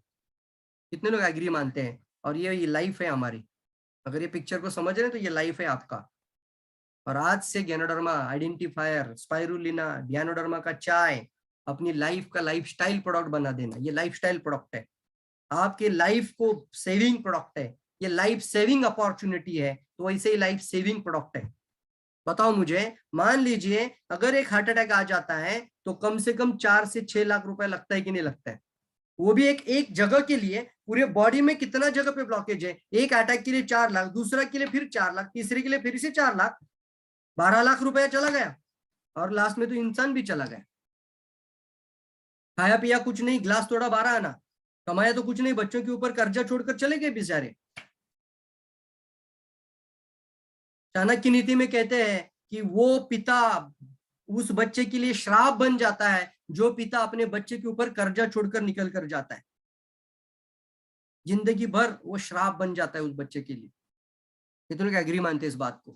कितने लोग एग्री मानते हैं? और ये लाइफ है हमारी। अगर ये पिक्चर को समझ रहे हैं तो ये लाइफ है आपका। और आज से गैनोडर्मा आइडेंटिफायर, स्पाइरुलिना, गैनोडर्मा का चाय अपनी लाइफ का लाइफस्टाइल प्रोडक्ट बना देना। ये लाइफस्टाइल प्रोडक्ट है, आपके लाइफ को सेविंग प्रोडक्ट है, ये लाइफ सेविंग अपॉर्चुनिटी है। तो वैसे ही लाइफ सेविंग प्रोडक्ट है। बताओ मुझे, मान लीजिए अगर एक हार्ट अटैक आ जाता है तो कम से कम 4 से 6 लाख रुपए लगता है कि नहीं लगता है? वो भी एक जगह के लिए। पूरे बॉडी में कितना जगह पे ब्लॉकेज है? एक अटैक के लिए 4 लाख, दूसरा के लिए फिर 4 लाख, तीसरे के लिए फिर से 4 लाख, 12 लाख रुपया चला गया। और लास्ट में तो इंसान भी चला गया। खाया पिया कुछ नहीं, ग्लास तोड़ा 12 आना, कमाया तो कुछ नहीं, बच्चों के ऊपर कर्जा छोड़कर चले गए बेचारे। चाणक्य नीति में कहते हैं कि वो पिता उस बच्चे के लिए श्राप बन जाता है जो पिता अपने बच्चे के ऊपर कर्जा छोड़कर निकल कर जाता है। जिंदगी भर वो श्राप बन जाता है उस बच्चे के लिए। ये तो लोग एग्री मानते हैं इस बात को।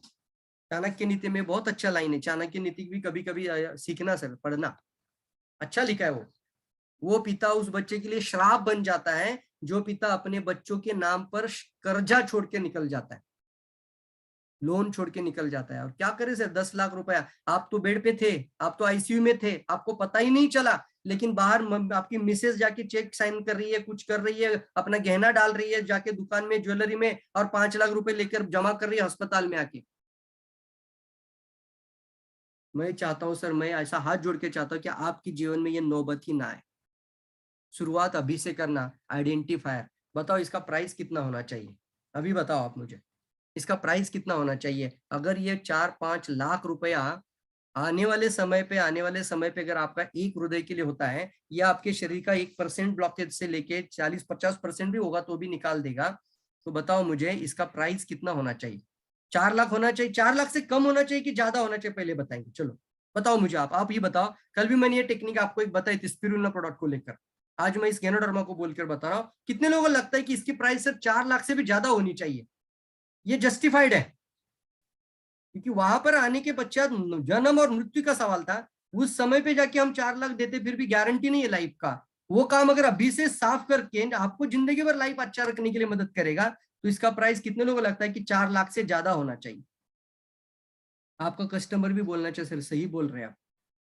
चाणक्य नीति में बहुत अच्छा लाइन है, चाणक्य नीति भी कभी कभी सीखना सर, पढ़ना। अच्छा लिखा है वो पिता उस बच्चे के लिए श्राप बन जाता है जो पिता अपने बच्चों के नाम पर कर्जा छोड़ के निकल जाता है, लोन छोड़ के निकल जाता है। और क्या करे सर, 10 लाख रुपया, आप तो बेड पे थे, आप तो आईसीयू में थे, आपको पता ही नहीं चला, लेकिन बाहर आपकी मिसेज जाके चेक साइन कर रही है, कुछ कर रही है, अपना गहना डाल रही है जाके दुकान में, ज्वेलरी में, और 5 लाख रुपए लेकर जमा कर रही है अस्पताल में आके। मैं चाहता हूं सर, मैं ऐसा हाथ जोड़ के चाहता हूं कि आपके जीवन में ये नौबत ही ना आए। शुरुआत अभी से करना। आइडेंटिफायर, बताओ इसका प्राइस कितना होना चाहिए? अभी बताओ आप मुझे, इसका प्राइस कितना होना चाहिए? अगर ये 4-5 लाख रुपया आने वाले समय पे अगर आपका एक हृदय के लिए होता है, या आपके शरीर का 1% ब्लॉकेज से लेके 40-50% भी होगा तो भी निकाल देगा, तो बताओ मुझे इसका प्राइस कितना होना चाहिए? 4 लाख होना चाहिए? 4 लाख से कम होना चाहिए कि ज्यादा होना चाहिए? पहले बताएंगे, चलो बताओ मुझे। आप ये बताओ। कल भी मैंने ये टेक्निक आपको एक बताई थी स्पिरुलिना प्रोडक्ट को लेकर, आज मैं इस गैनोडर्मा को बोलकर बता रहा हूँ। कितने लोगों को लगता है कि इसकी प्राइस सिर्फ 4 लाख से भी ज्यादा होनी चाहिए? ये जस्टिफाइड है, क्योंकि वहां पर आने के पश्चात जन्म और मृत्यु का सवाल था। उस समय पे जाके हम 4 लाख देते फिर भी गारंटी नहीं है लाइफ का। वो काम अगर अभी से साफ करके आपको जिंदगी भर लाइफ अच्छा रखने के लिए मदद करेगा, तो इसका प्राइस कितने लोगों को लगता है कि 4 लाख से ज्यादा होना चाहिए? आपका कस्टमर भी बोलना चाहिए सर सही बोल रहे हैं आप,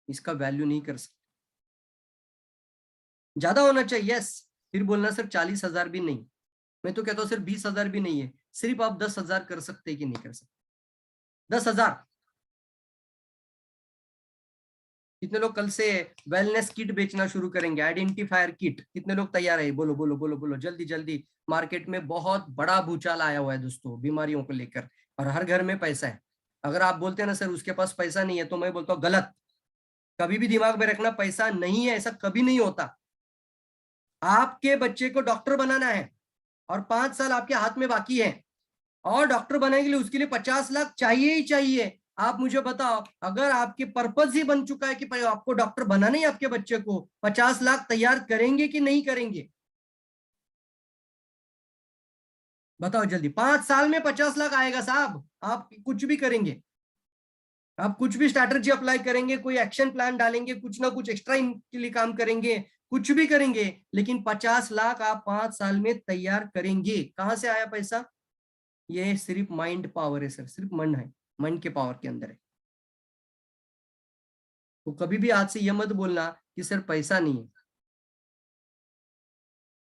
इसका वैल्यू नहीं कर सकते, ज्यादा होना चाहिए। यस, फिर बोलना सर 40,000 भी नहीं। मैं तो कहता हूँ सिर्फ 20,000 भी नहीं है, सिर्फ आप 10,000 कर सकते हैं कि नहीं कर सकते? 10,000। कितने लोग कल से वेलनेस किट बेचना शुरू करेंगे? आइडेंटिफायर किट, कितने लोग तैयार है? बोलो बोलो बोलो बोलो, जल्दी जल्दी। मार्केट में बहुत बड़ा भूचाल आया हुआ है दोस्तों बीमारियों को लेकर, और हर घर में पैसा है। अगर आप बोलते हैं ना सर उसके पास पैसा नहीं है, तो मैं बोलता हूँ गलत। कभी भी दिमाग में रखना, पैसा नहीं है ऐसा कभी नहीं होता। आपके बच्चे को डॉक्टर बनाना है और 5 साल आपके हाथ में बाकी है, और डॉक्टर बनाने के लिए उसके लिए 50 लाख चाहिए ही चाहिए। आप मुझे बताओ, अगर आपके पर्पज ही बन चुका है कि आपको डॉक्टर बनाना ही, आपके बच्चे को 50 लाख तैयार करेंगे कि नहीं करेंगे? बताओ जल्दी। 5 साल में 50 लाख आएगा साहब, आप कुछ भी करेंगे, आप कुछ भी स्ट्रैटेजी अप्लाई करेंगे, कोई एक्शन प्लान डालेंगे, कुछ ना कुछ एक्स्ट्रा इनके लिए काम करेंगे, कुछ भी करेंगे, लेकिन 50 लाख आप 5 साल में तैयार करेंगे। कहां से आया पैसा? ये सिर्फ माइंड पावर है सर, सिर्फ मन है, मन के पावर के अंदर है। तो कभी भी आज से यह मत बोलना कि सर पैसा नहीं है।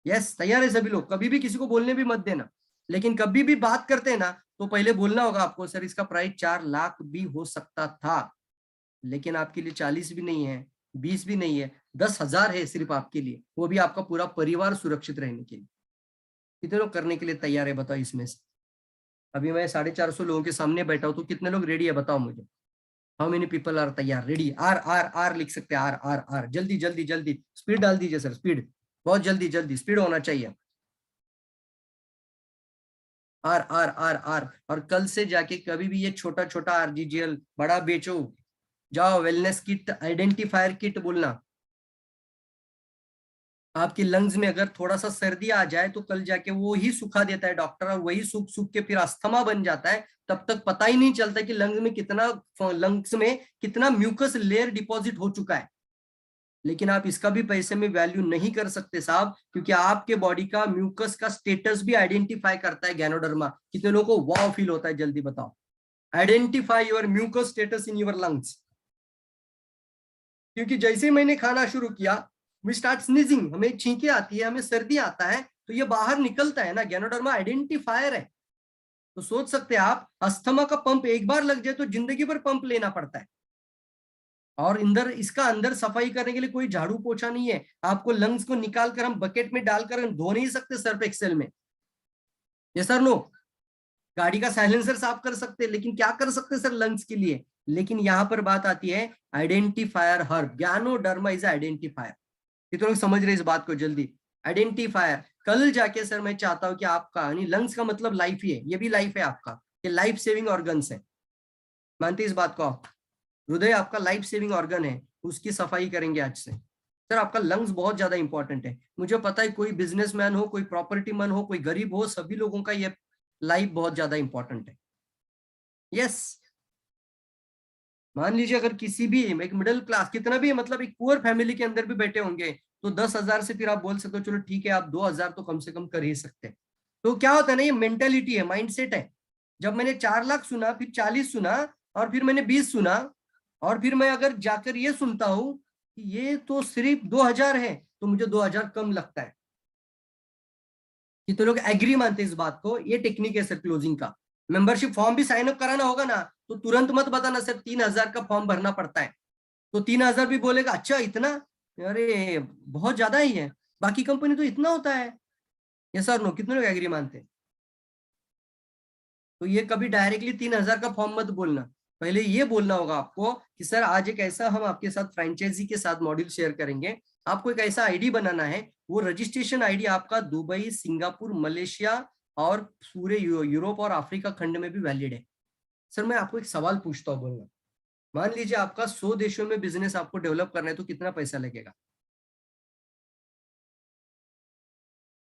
यस, तैयार है सभी लोग, कभी भी किसी को बोलने भी मत देना, लेकिन कभी भी बात करते हैं ना तो पहले बोलना होगा आपको, सर इसका प्राइस 4 लाख भी हो सकता था, लेकिन आपके लिए 40 भी नहीं है, 20 भी नहीं है, 10,000 है सिर्फ आपके लिए, वो भी आपका पूरा परिवार सुरक्षित रहने के लिए। कितने लोग करने के लिए तैयार है बताओ इसमें से? अभी मैं 450 लोगों के सामने बैठा हूं, तो कितने लोग रेडी है बताओ मुझे? हाउ मेनी पीपल आर तैयार, रेडी? आर आर आर लिख सकते हैं, आर आर आर, जल्दी जल्दी जल्दी स्पीड डाल दीजिए सर, स्पीड, बहुत जल्दी जल्दी स्पीड होना चाहिए। आर आर आर आर। और कल से जाके कभी भी ये छोटा छोटा आरजीजीएल बड़ा बेचो, जाओ वेलनेस किट, आइडेंटिफायर किट बोलना। आपके लंग्स में अगर थोड़ा सा सर्दी आ जाए तो कल जाके वो ही सुखा देता है डॉक्टर, और वही सूख सूख के फिर अस्थमा बन जाता है। तब तक पता ही नहीं चलता कि लंग्स में कितना म्यूकस लेयर डिपॉजिट हो चुका है। लेकिन आप इसका भी पैसे में वैल्यू नहीं कर सकते साहब, क्योंकि आपके बॉडी का म्यूकस का स्टेटस भी आइडेंटिफाई करता है गैनोडर्मा। कितने लोगों को वाव फील होता है, जल्दी बताओ। Identify your mucus status in your lungs. क्योंकि जैसे ही मैंने खाना शुरू किया, वी स्टार्ट स्नीजिंग, हमें छींके आती है, हमें सर्दी आता है, तो ये बाहर निकलता है ना, गैनोडर्मा आइडेंटिफायर है। तो सोच सकते हैं आप, अस्थमा का पंप एक बार लग जाए तो जिंदगी भर पंप लेना पड़ता है। और इसका अंदर सफाई करने के लिए कोई झाड़ू पोछा नहीं है। आपको लंग्स को निकाल कर हम बकेट में डालकर धो नहीं सकते सर्फ एक्सेल में, ये सर नो। गाड़ी का साइलेंसर साफ कर सकते, लेकिन क्या कर सकते सर लंग्स के लिए। लेकिन यहां पर बात आती है identifier herb, ganoderma is identifier. ये तो लोग समझ रहे इस बात को जल्दी। आइडेंटिफायर कल जाके सर मैं चाहता हूं कि आपका यानी लंग्स का मतलब लाइफ ही है, ये भी लाइफ है आपका, ये लाइफ सेविंग ऑर्गन्स है। मानते इस बात को आप? हृदय आपका लाइफ सेविंग ऑर्गन है, उसकी सफाई करेंगे आज से। सर आपका लंग्स बहुत ज्यादा इंपॉर्टेंट है। मुझे पता है कोई बिजनेसमैन हो, कोई प्रॉपर्टी मैन हो, कोई गरीब हो, सभी लोगों का ये लाइफ बहुत ज्यादा इंपॉर्टेंट है। यस, मान लीजिए अगर किसी भी एक मिडिल क्लास, कितना भी मतलब एक पुअर फैमिली के अंदर भी बैठे होंगे, तो 10,000 से फिर आप बोल सकते हो चलो ठीक है, आप 2,000 तो कम से कम कर ही सकते हैं। तो क्या होता है ना, ये मेंटेलिटी है, माइंडसेट है। जब मैंने 4 लाख सुना, फिर 40 सुना, और फिर मैंने 20 सुना, और फिर मैं अगर जाकर ये सुनता हूं कि ये तो सिर्फ 2,000 है, तो मुझे 2,000 कम लगता है। कितने लोग एग्री मानते हैं इस बात को? ये टेक्निक है सर क्लोजिंग का। मेंबरशिप फॉर्म भी साइन अप कराना होगा ना, तो तुरंत मत बताना सर 3,000 का फॉर्म भरना पड़ता है। तो 3,000 भी बोलेगा, अच्छा इतना, अरे बहुत ज्यादा ही है, बाकी कंपनी तो इतना होता है। ये सर नो, कितने लोग एग्री मानते हैं? तो ये कभी डायरेक्टली 3,000 का फॉर्म मत बोलना। पहले ये बोलना होगा आपको कि सर आज एक ऐसा हम आपके साथ फ्रेंचाइजी के साथ मॉड्यूल शेयर करेंगे, आपको एक ऐसा आईडी बनाना है, वो रजिस्ट्रेशन आईडी आपका दुबई, सिंगापुर, मलेशिया और पूरे यूरोप और अफ्रीका खंड में भी वैलिड है। सर मैं आपको एक सवाल पूछता हूँ, बोलना। मान लीजिए आपका 100 देशों में बिजनेस आपको डेवलप करना है, तो कितना पैसा लगेगा?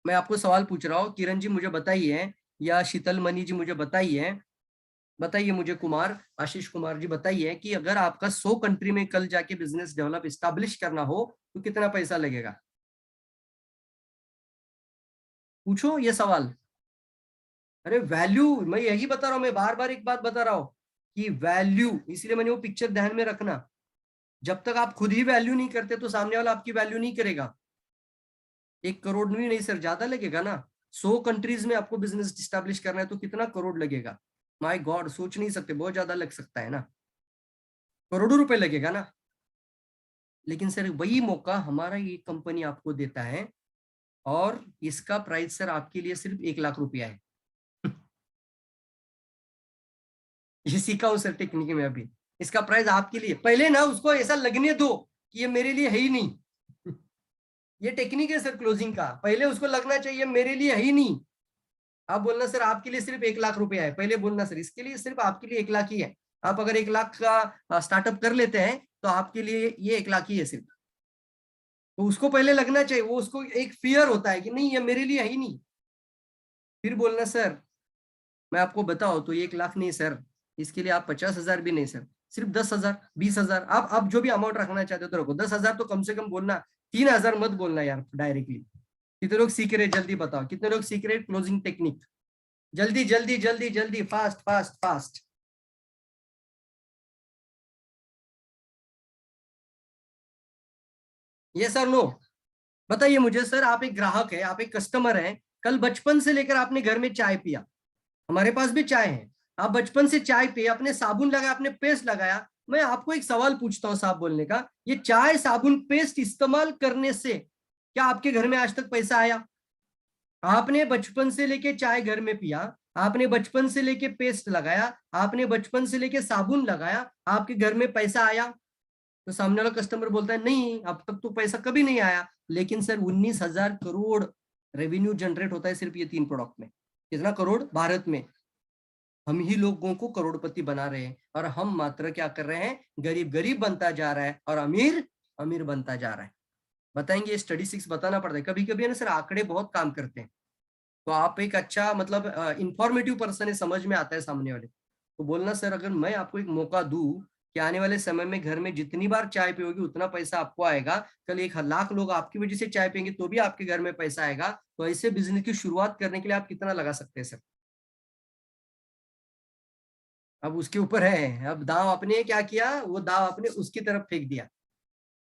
मैं आपको सवाल पूछ रहा हूँ, किरण जी मुझे बताइए, या शीतल मणि जी मुझे बताइए, बताइए मुझे, कुमार, आशीष कुमार जी बताइए कि अगर आपका 100 कंट्री में कल जाके बिजनेस डेवलप इस्टेब्लिश करना हो तो कितना पैसा लगेगा? पूछो ये सवाल। अरे वैल्यू, मैं यही बता रहा हूं, मैं बार बार एक बात बता रहा हूं कि वैल्यू, इसलिए मैंने वो पिक्चर ध्यान में रखना। जब तक आप खुद ही वैल्यू नहीं करते तो सामने वाला आपकी वैल्यू नहीं करेगा। 1 करोड़ भी नहीं सर, ज्यादा लगेगा ना। 100 कंट्रीज में आपको बिजनेस स्टैब्लिश करना है तो कितना करोड़ लगेगा? माय गॉड, सोच नहीं सकते, बहुत ज्यादा लग सकता है ना, करोड़ों रुपए लगेगा ना। लेकिन सर वही मौका हमारा ये कंपनी आपको देता है, और इसका प्राइस सर आपके लिए सिर्फ 1 लाख रुपया है। ये सीखा हूं सर टेक्निक में अभी। इसका प्राइस आपके लिए, पहले ना उसको ऐसा लगने दो कि ये मेरे लिए है ही नहीं। ये टेक्निक है सर क्लोजिंग का, पहले उसको लगना चाहिए मेरे लिए है ही नहीं। आप बोलना सर आपके लिए सिर्फ 1 लाख रुपया है, पहले बोलना सर इसके लिए सिर्फ आपके लिए 1 लाख ही है। आप अगर 1 लाख का स्टार्टअप कर लेते हैं तो आपके लिए ये 1 लाख ही है सिर्फ। तो उसको पहले लगना चाहिए, वो उसको एक फियर होता है कि नहीं ये मेरे लिए है ही नहीं। फिर बोलना सर मैं आपको बताओ तो ये 1 लाख नहीं सर, इसके लिए आप 50,000 भी नहीं सर, सिर्फ 10,000, 20,000, आप जो भी अमाउंट रखना चाहते हो तो रखो। 10,000 तो कम से कम बोलना, 3,000 मत बोलना यार डायरेक्टली। कितने लोग सीख रहे जल्दी बताओ, कितने लोग सीख रहे क्लोजिंग टेक्निक? जल्दी जल्दी जल्दी जल्दी, फास्ट फास्ट फास्ट। ये सर नो, बताइए मुझे सर, आप एक ग्राहक है, आप एक कस्टमर हैं, कल बचपन से लेकर आपने घर में चाय पिया, हमारे पास भी चाय है, आप बचपन से चाय पिए, आपने साबुन लगाया, आपने पेस्ट लगाया। मैं आपको एक सवाल पूछता हूँ साहब बोलने का, ये चाय साबुन पेस्ट इस्तेमाल करने से क्या आपके घर में आज तक पैसा आया? आपने बचपन से लेके चाय घर में पिया, आपने बचपन से लेके पेस्ट लगाया, आपने बचपन से लेके साबुन लगाया, आपके घर में पैसा आया? तो सामने वाला कस्टमर बोलता है नहीं अब तक तो पैसा कभी नहीं आया। लेकिन सर 19,000 करोड़ रेवेन्यू जनरेट होता है सिर्फ ये 3 प्रोडक्ट में। कितना करोड़ भारत में? हम ही लोगों को करोड़पति बना रहे हैं, और हम मात्र क्या कर रहे हैं, गरीब गरीब बनता जा रहा है और अमीर अमीर बनता जा रहा है। बताएंगे, स्टडी 6 बताना पड़ता है कभी कभी, है ना सर, आंकड़े बहुत काम करते हैं। तो आप एक अच्छा मतलब इंफॉर्मेटिव पर्सन है, समझ में आता है सामने वाले। तो बोलना सर अगर मैं आपको एक मौका दूं कि आने वाले समय में घर में जितनी बार चाय पियोगी उतना पैसा आपको आएगा। कल 1 लाख लोग आपकी वजह से चाय पियेंगे तो भी आपके घर में पैसा आएगा। तो ऐसे बिजनेस की शुरुआत करने के लिए आप कितना लगा सकते हैं सर? अब उसके ऊपर है, अब दाव आपने क्या किया, वो दाव आपने उसकी तरफ फेंक दिया।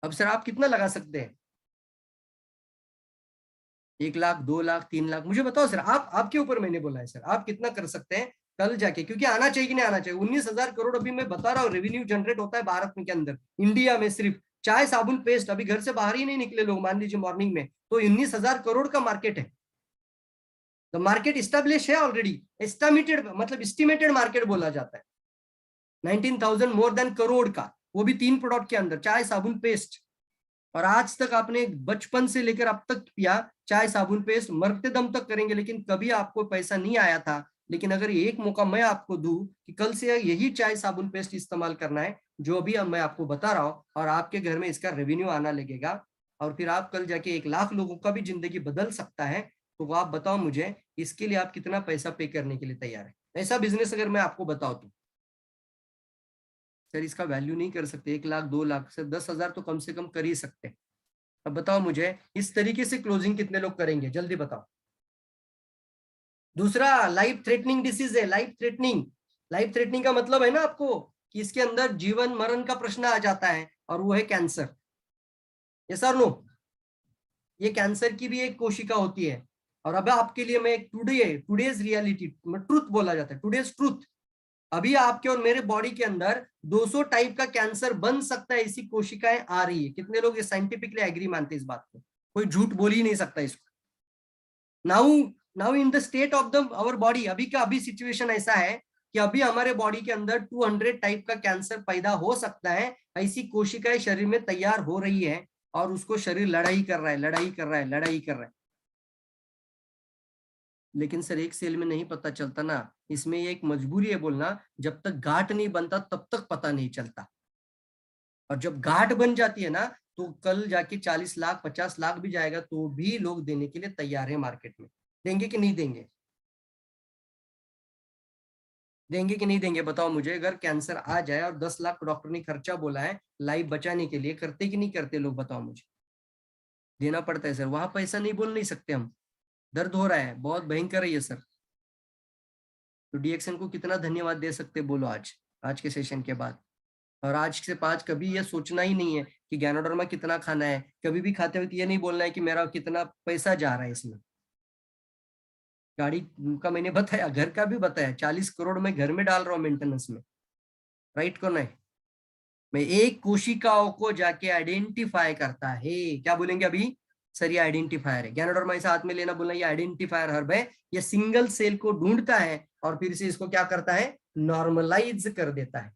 अब सर आप कितना लगा सकते हैं? 1 लाख, 2 लाख, 3 लाख, मुझे बताओ सर। आप आपके ऊपर मैंने बोला है सर, आप कितना कर सकते हैं कल जाके, क्योंकि आना चाहिए कि नहीं आना चाहिए। 19,000 करोड़ अभी मैं बता रहा हूँ रेवेन्यू जनरेट होता है भारत में के अंदर, इंडिया में सिर्फ चाय साबुन पेस्ट। अभी घर से बाहर ही नहीं निकले लोग, मान लीजिए मॉर्निंग में, तो 19,000 करोड़ का मार्केट है। तो मार्केट स्टैब्लिश है ऑलरेडी, एस्टिमेटेड मतलब एस्टिमेटेड मार्केट बोला जाता है। 19,000 मोर देन करोड़ का, वो भी 3 प्रोडक्ट के अंदर, चाय साबुन पेस्ट। और आज तक आपने बचपन से लेकर अब तक पिया चाय साबुन पेस्ट, मरते दम तक करेंगे, लेकिन कभी आपको पैसा नहीं आया था। लेकिन अगर एक मौका मैं आपको दूं कि कल से यही चाय साबुन पेस्ट इस्तेमाल करना है जो अभी अब मैं आपको बता रहा हूं, और आपके घर में इसका रेवेन्यू आना लगेगा, और फिर आप कल जाके 1 लाख लोगों का भी जिंदगी बदल सकता है, तो वो आप बताओ मुझे, इसके लिए आप कितना पैसा पे करने के लिए तैयार है? ऐसा बिजनेस अगर मैं आपको बताऊं तो सर इसका वैल्यू नहीं कर सकते। 1 लाख, 2 लाख से 10,000 तो कम से कम कर ही सकते हैं। अब बताओ मुझे, इस तरीके से क्लोजिंग कितने लोग करेंगे, जल्दी बताओ। दूसरा, लाइफ थ्रेटनिंग डिसीज है, लाइफ थ्रेटनिंग। लाइफ थ्रेटनिंग का मतलब है ना आपको कि इसके अंदर जीवन मरण का प्रश्न आ जाता है, और वो है कैंसर। यस और नो? ये कैंसर की भी एक कोशिका होती है। और अब आपके लिए मैं एक टुडेज रियलिटी, ट्रूथ बोला जाता है, टुडेज ट्रूथ। अभी आपके और मेरे बॉडी के अंदर 200 टाइप का कैंसर बन सकता है, ऐसी कोशिकाएं आ रही है। कितने लोग ये साइंटिफिकली एग्री मानते हैं इस बात को? कोई झूठ बोल ही नहीं सकता इसको। Now now in the state of the our body, अभी का अभी सिचुएशन ऐसा है कि अभी हमारे बॉडी के अंदर 200 टाइप का कैंसर पैदा हो सकता है, ऐसी कोशिकाएं शरीर में तैयार हो रही है, और उसको शरीर लड़ाई कर रहा है, लड़ाई कर रहा है, लड़ाई कर रहा है। लेकिन सर एक सेल में नहीं पता चलता ना, इसमें ये एक मजबूरी है बोलना, जब तक गांठ नहीं बनता तब तक पता नहीं चलता। और जब गांठ बन जाती है ना, तो कल जाके 40 लाख 50 लाख भी जाएगा तो भी लोग देने के लिए तैयार है मार्केट में। देंगे कि नहीं देंगे? देंगे कि नहीं देंगे बताओ मुझे। अगर कैंसर आ जाए और 10 लाख डॉक्टर ने खर्चा बोला है लाइफ बचाने के लिए, करते कि नहीं करते लोग, बताओ मुझे। देना पड़ता है सर, वहां पैसा नहीं बोल नहीं सकते हम। दर्द हो रहा है, बहुत भयंकर है ये सर। तो डीएक्सन को कितना धन्यवाद दे सकते बोलो आज, आज के सेशन के बाद। और आज से 5 कभी ये सोचना ही नहीं है कि ज्ञानोडर्मा कितना खाना है। कभी भी खाते वक्त ये नहीं बोलना है कि मेरा कितना पैसा जा रहा है इसमें। गाड़ी का मैंने बताया, घर का भी बताया, 40 करोड़ मैं घर में डाल रहा हूँ मेंटेनेंस में, राइट को नहीं? मैं एक कोशिकाओं को जाके आइडेंटिफाई करता है। क्या बोलेंगे अभी? सर ये आइडेंटिफायर है। ज्ञानोडर्मा इसे हाथ में लेना बोलना, ये आइडेंटिफायर हर्ब है। ये सिंगल सेल को ढूंढता है और फिर से इसको क्या करता है, नॉर्मलाइज कर देता है।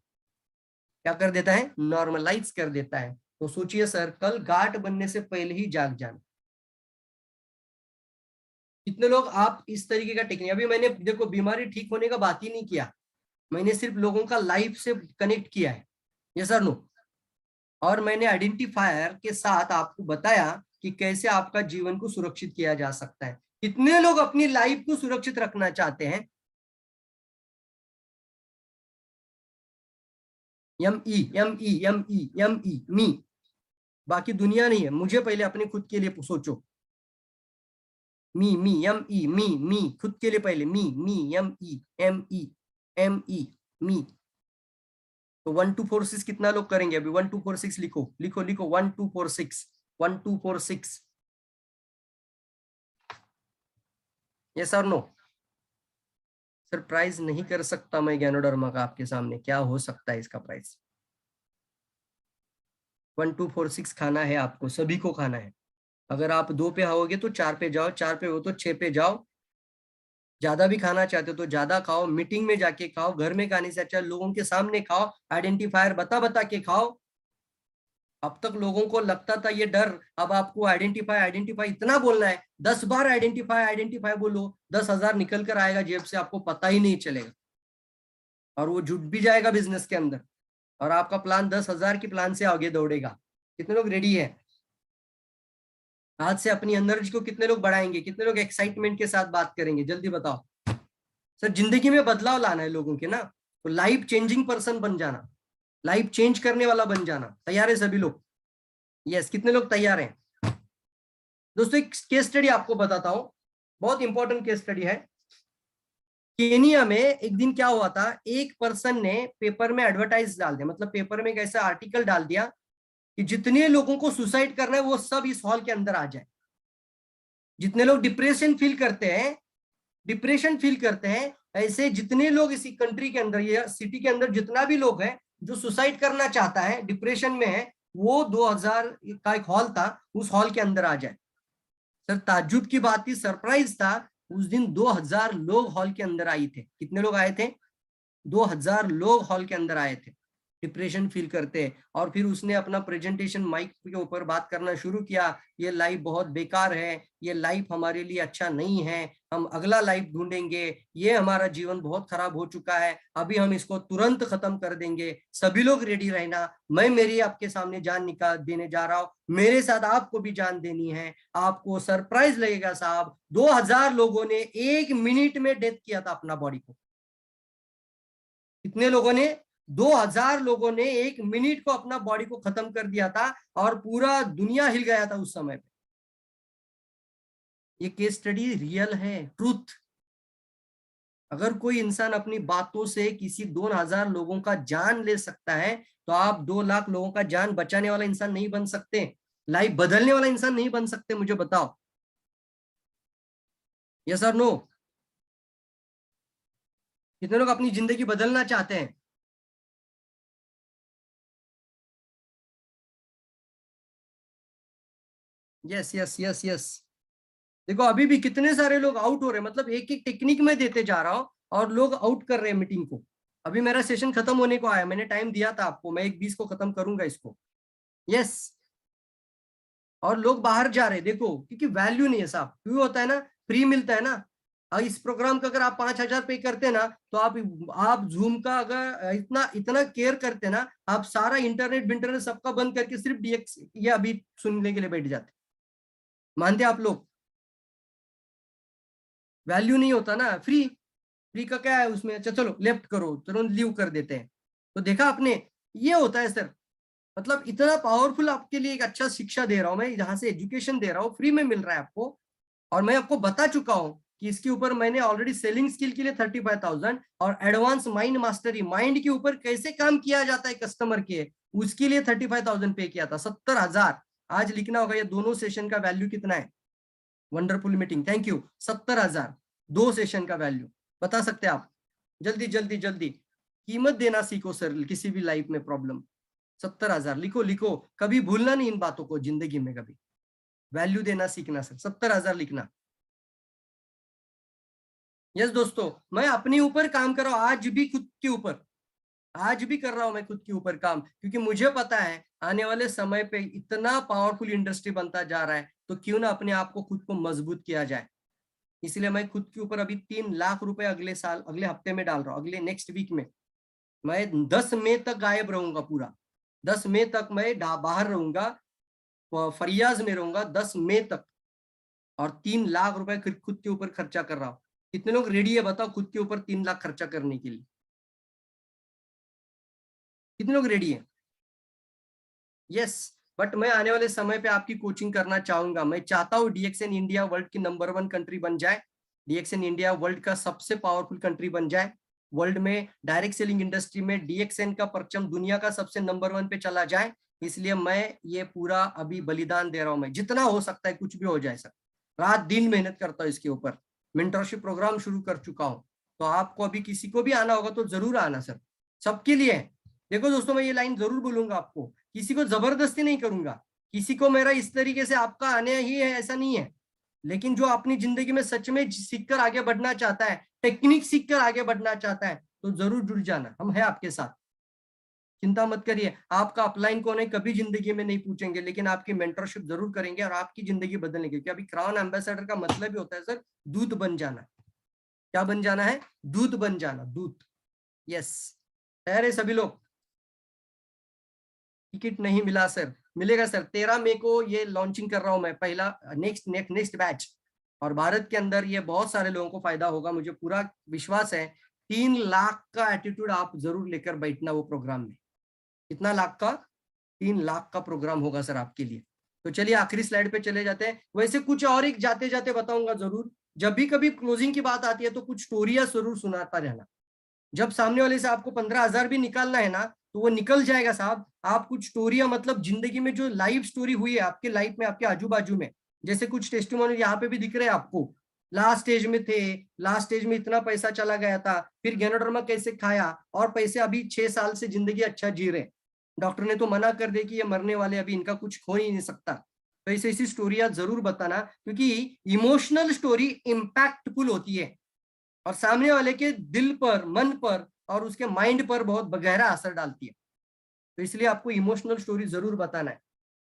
क्या कर देता है? नॉर्मलाइज कर देता है। तो सोचिए सर, कल गांठ बनने से पहले ही जाग जाना। कितने लोग आप इस तरीके का टेक्निक, अभी मैंने देखो बीमारी ठीक होने का बात ही नहीं किया, मैंने सिर्फ लोगों का लाइफ से कनेक्ट किया है। ये सर नो? और मैंने आइडेंटिफायर के साथ आपको बताया कि कैसे आपका जीवन को सुरक्षित किया जा सकता है। कितने लोग अपनी लाइफ को सुरक्षित रखना चाहते हैं? M E M E M E M E, me. बाकी दुनिया नहीं है, मुझे पहले अपने खुद के लिए सोचो। मी एम ई, मी खुद के लिए पहले, me M E M E M E, me. तो 1246 कितना लोग करेंगे अभी? 1246 लिखो लिखो लिखो, 1246, 1246। यस और नो? सर प्राइस नहीं कर सकता मैं ज्ञानोडर्मा का आपके सामने, क्या हो सकता है इसका प्राइस? 1246 खाना है आपको, सभी को खाना है। अगर आप 2 पे आओगे तो 4 पे जाओ, 4 पे हो तो 6 पे जाओ। ज्यादा भी खाना चाहते हो तो ज्यादा खाओ, मीटिंग में जाके खाओ, घर में खाने से अच्छा लोगों के सामने खाओ, आइडेंटिफायर बता बता के खाओ। अब तक लोगों को लगता था ये डर, अब आपको आइडेंटिफाई आइडेंटिफाई इतना बोलना है, 10 बार आइडेंटिफाई आइडेंटिफाई बोलो, 10,000 निकल कर आएगा जेब से, आपको पता ही नहीं चलेगा। और वो जुट भी जाएगा बिजनेस के अंदर, और आपका प्लान 10,000 की प्लान से आगे दौड़ेगा। कितने लोग रेडी है? आज से अपनी एनर्जी को कितने लोग बढ़ाएंगे? कितने लोग एक्साइटमेंट के साथ बात करेंगे? जल्दी बताओ सर। जिंदगी में बदलाव लाना है लोगों के ना, तो लाइफ चेंजिंग पर्सन बन जाना। लाइफ चेंज करने वाला बन जाना। तैयार है सभी लोग? यस, कितने लोग तैयार हैं? दोस्तों एक केस स्टडी आपको बताता हूं, बहुत इंपॉर्टेंट केस स्टडी है। केनिया में एक दिन क्या हुआ था, एक पर्सन ने पेपर में एडवर्टाइज डाल दिया, मतलब पेपर में एक ऐसा आर्टिकल डाल दिया कि जितने लोगों को सुसाइड करना है वो सब इस हॉल के अंदर आ जाए। जितने लोग डिप्रेशन फील करते हैं, ऐसे जितने लोग इसी कंट्री के अंदर, ये सिटी के अंदर जितना भी लोग हैं जो सुसाइड करना चाहता है, डिप्रेशन में है, वो 2000 का एक हॉल था, उस हॉल के अंदर आ जाए। सर ताज्जुब की बात थी, सरप्राइज था, उस दिन 2000 लोग हॉल के अंदर आए थे। कितने लोग आए थे? 2000 लोग हॉल के अंदर आए थे, डिप्रेशन फील करते हैं। और फिर उसने अपना प्रेजेंटेशन माइक के ऊपर बात करना शुरू किया, ये लाइफ बहुत बेकार है, ये लाइफ हमारे लिए अच्छा नहीं है, हम अगला लाइफ ढूंढेंगे, ये हमारा जीवन बहुत खराब हो चुका है, अभी हम इसको तुरंत खत्म कर देंगे, सभी लोग रेडी रहना, मैं मेरी आपके सामने जान निकाल देने जा रहा हूं, मेरे साथ आपको भी जान देनी है, आपको सरप्राइज लगेगा साहब, 2000 लोगों ने 1 मिनट में डेथ किया था अपना बॉडी को। कितने लोगों ने? 2000 लोगों ने 1 मिनट को अपना बॉडी को खत्म कर दिया था, और पूरा दुनिया हिल गया था उस समय पे। ये केस स्टडी रियल है, ट्रूथ। अगर कोई इंसान अपनी बातों से किसी 2000 लोगों का जान ले सकता है, तो आप 2 लाख लोगों का जान बचाने वाला इंसान नहीं बन सकते, लाइफ बदलने वाला इंसान नहीं बन सकते? मुझे बताओ, यस और नो? कितने लोग अपनी जिंदगी बदलना चाहते हैं? Yes yes yes yes. देखो अभी भी कितने सारे लोग आउट हो रहे हैं, मतलब एक एक टेक्निक में देते जा रहा हूं और लोग आउट कर रहे हैं मीटिंग को। अभी मेरा सेशन खत्म होने को आया, मैंने टाइम दिया था आपको, मैं 1:20 को खत्म करूंगा इसको। यस, और लोग बाहर जा रहे हैं, देखो, क्योंकि वैल्यू नहीं है साहब। क्यों होता है ना, फ्री मिलता है ना। और इस प्रोग्राम का अगर आप 5000 पे करते ना, तो आप जूम का अगर इतना इतना केयर करते ना, आप सारा इंटरनेट सबका बंद करके सिर्फ डीएक्स ये अभी सुनने के लिए बैठ जाते। मानते आप लोग? वैल्यू नहीं होता ना। फ्री फ्री का क्या है उसमें, अच्छा चलो लेफ्ट करो, तुरंत लीव कर देते हैं। तो देखा आपने, ये होता है सर। मतलब इतना पावरफुल आपके लिए एक अच्छा शिक्षा दे रहा हूं मैं, जहां से एजुकेशन दे रहा हूँ, फ्री में मिल रहा है आपको। और मैं आपको बता चुका हूं कि इसके ऊपर मैंने ऑलरेडी सेलिंग स्किल के लिए 35,000 और एडवांस माइंड मास्टरी, माइंड के ऊपर कैसे काम किया जाता है कस्टमर के, उसके लिए 35,000 पे किया था। 70,000 आज लिखना होगा, ये दोनों सेशन का वैल्यू कितना है? Wonderful meeting, thank you. 70,000 2 session का वैल्यू, बता सकते हैं आप? जल्दी जल्दी जल्दी कीमत देना सीखो सर, किसी भी लाइफ में प्रॉब्लम। 70,000 लिखो लिखो, कभी भूलना नहीं इन बातों को जिंदगी में, कभी वैल्यू देना सीखना सर। 70,000 लिखना। यस दोस्तों, मैं अपने ऊपर काम कर रहा हूं, आज भी खुद के ऊपर, आज भी कर रहा हूं मैं खुद के ऊपर काम, क्योंकि मुझे पता है आने वाले समय पे इतना पावरफुल इंडस्ट्री बनता जा रहा है, तो क्यों ना अपने आप को खुद को मजबूत किया जाए। इसलिए मैं खुद के ऊपर अभी 3 लाख रुपए अगले साल, अगले हफ्ते में डाल रहा हूँ, अगले नेक्स्ट वीक में। मैं 10 मई तक गायब रहूंगा पूरा, 10 मई तक मैं बाहर रहूंगा, फरियाज में रहूंगा 10 मई तक। और 3 लाख रुपए खुद के ऊपर खर्चा कर रहा हूँ। कितने लोग रेडी है बताओ खुद के ऊपर 3 लाख खर्चा करने के लिए? कितने लोग रेडी है? यस। बट मैं आने वाले समय पे आपकी कोचिंग करना चाहूंगा। मैं चाहता हूँ डीएक्सएन इंडिया वर्ल्ड की नंबर 1 कंट्री बन जाए, डीएक्सएन इंडिया वर्ल्ड का सबसे पावरफुल कंट्री बन जाए। वर्ल्ड में डायरेक्ट सेलिंग इंडस्ट्री में डीएक्सएन का परचम दुनिया का सबसे नंबर 1 पे चला जाए। इसलिए मैं ये पूरा अभी बलिदान दे रहा हूँ, मैं जितना हो सकता है, कुछ भी हो जाए सर, रात दिन मेहनत करता हूँ इसके ऊपर। मेंटरशिप प्रोग्राम शुरू कर चुका हूँ, तो आपको अभी किसी को भी आना होगा तो जरूर आना सर, सबके लिए। देखो दोस्तों, मैं ये लाइन जरूर बोलूंगा आपको, किसी को जबरदस्ती नहीं करूंगा, किसी को मेरा इस तरीके से आपका आने ही है ऐसा नहीं है। लेकिन जो अपनी जिंदगी में सच में सीखकर आगे बढ़ना चाहता है, टेक्निक सीखकर आगे बढ़ना चाहता है, तो जरूर जुड़ जाना, हम हैं आपके साथ। चिंता मत करिए, आपका अपलाइन कौन है कभी जिंदगी में नहीं पूछेंगे, लेकिन आपकी मेंटरशिप जरूर करेंगे और आपकी जिंदगी बदलने की। क्योंकि अभी क्राउन एम्बेसडर का मतलब ही होता है सर, दूत बन जाना। क्या बन जाना है? दूत बन जाना, दूत। यस, तैयार है सभी लोग? टिकट नहीं मिला सर, मिलेगा सर। 13 मई को ये लॉन्चिंग कर रहा हूं मैं, पहला नेक्स्ट बैच। और भारत के अंदर ये बहुत सारे लोगों को फायदा होगा, मुझे पूरा विश्वास है। 3 लाख का एटीट्यूड आप जरूर लेकर बैठना वो प्रोग्राम में। कितना लाख का? 3 लाख का प्रोग्राम होगा सर आपके लिए। तो चलिए आखिरी स्लाइड पे चले जाते हैं। वैसे कुछ और एक जाते जाते बताऊंगा जरूर, जब भी कभी क्लोजिंग की बात आती है तो कुछ स्टोरियां जरूर सुनाता रहना। जब सामने वाले से आपको 15,000 भी निकालना है ना, तो वो निकल जाएगा साहब। आप कुछ स्टोरियां, मतलब जिंदगी में जो लाइव स्टोरी हुई है आपके लाइफ में, आपके आजू बाजू में, जैसे कुछ टेस्टिमोनियल यहाँ पे भी दिख रहे हैं आपको। लास्ट स्टेज में थे, लास्ट स्टेज में इतना पैसा चला गया था, फिर गैनोडर्मा कैसे खाया, और पैसे अभी 6 साल से जिंदगी अच्छा जी रहे। डॉक्टर ने तो मना कर दिया कि ये मरने वाले, अभी इनका कुछ हो ही नहीं सकता। तो ऐसी स्टोरियां जरूर बताना, क्योंकि इमोशनल स्टोरी इम्पैक्टफुल होती है और सामने वाले के दिल पर, मन पर और उसके माइंड पर बहुत गहरा असर डालती है। तो इसलिए आपको इमोशनल स्टोरी जरूर बताना है।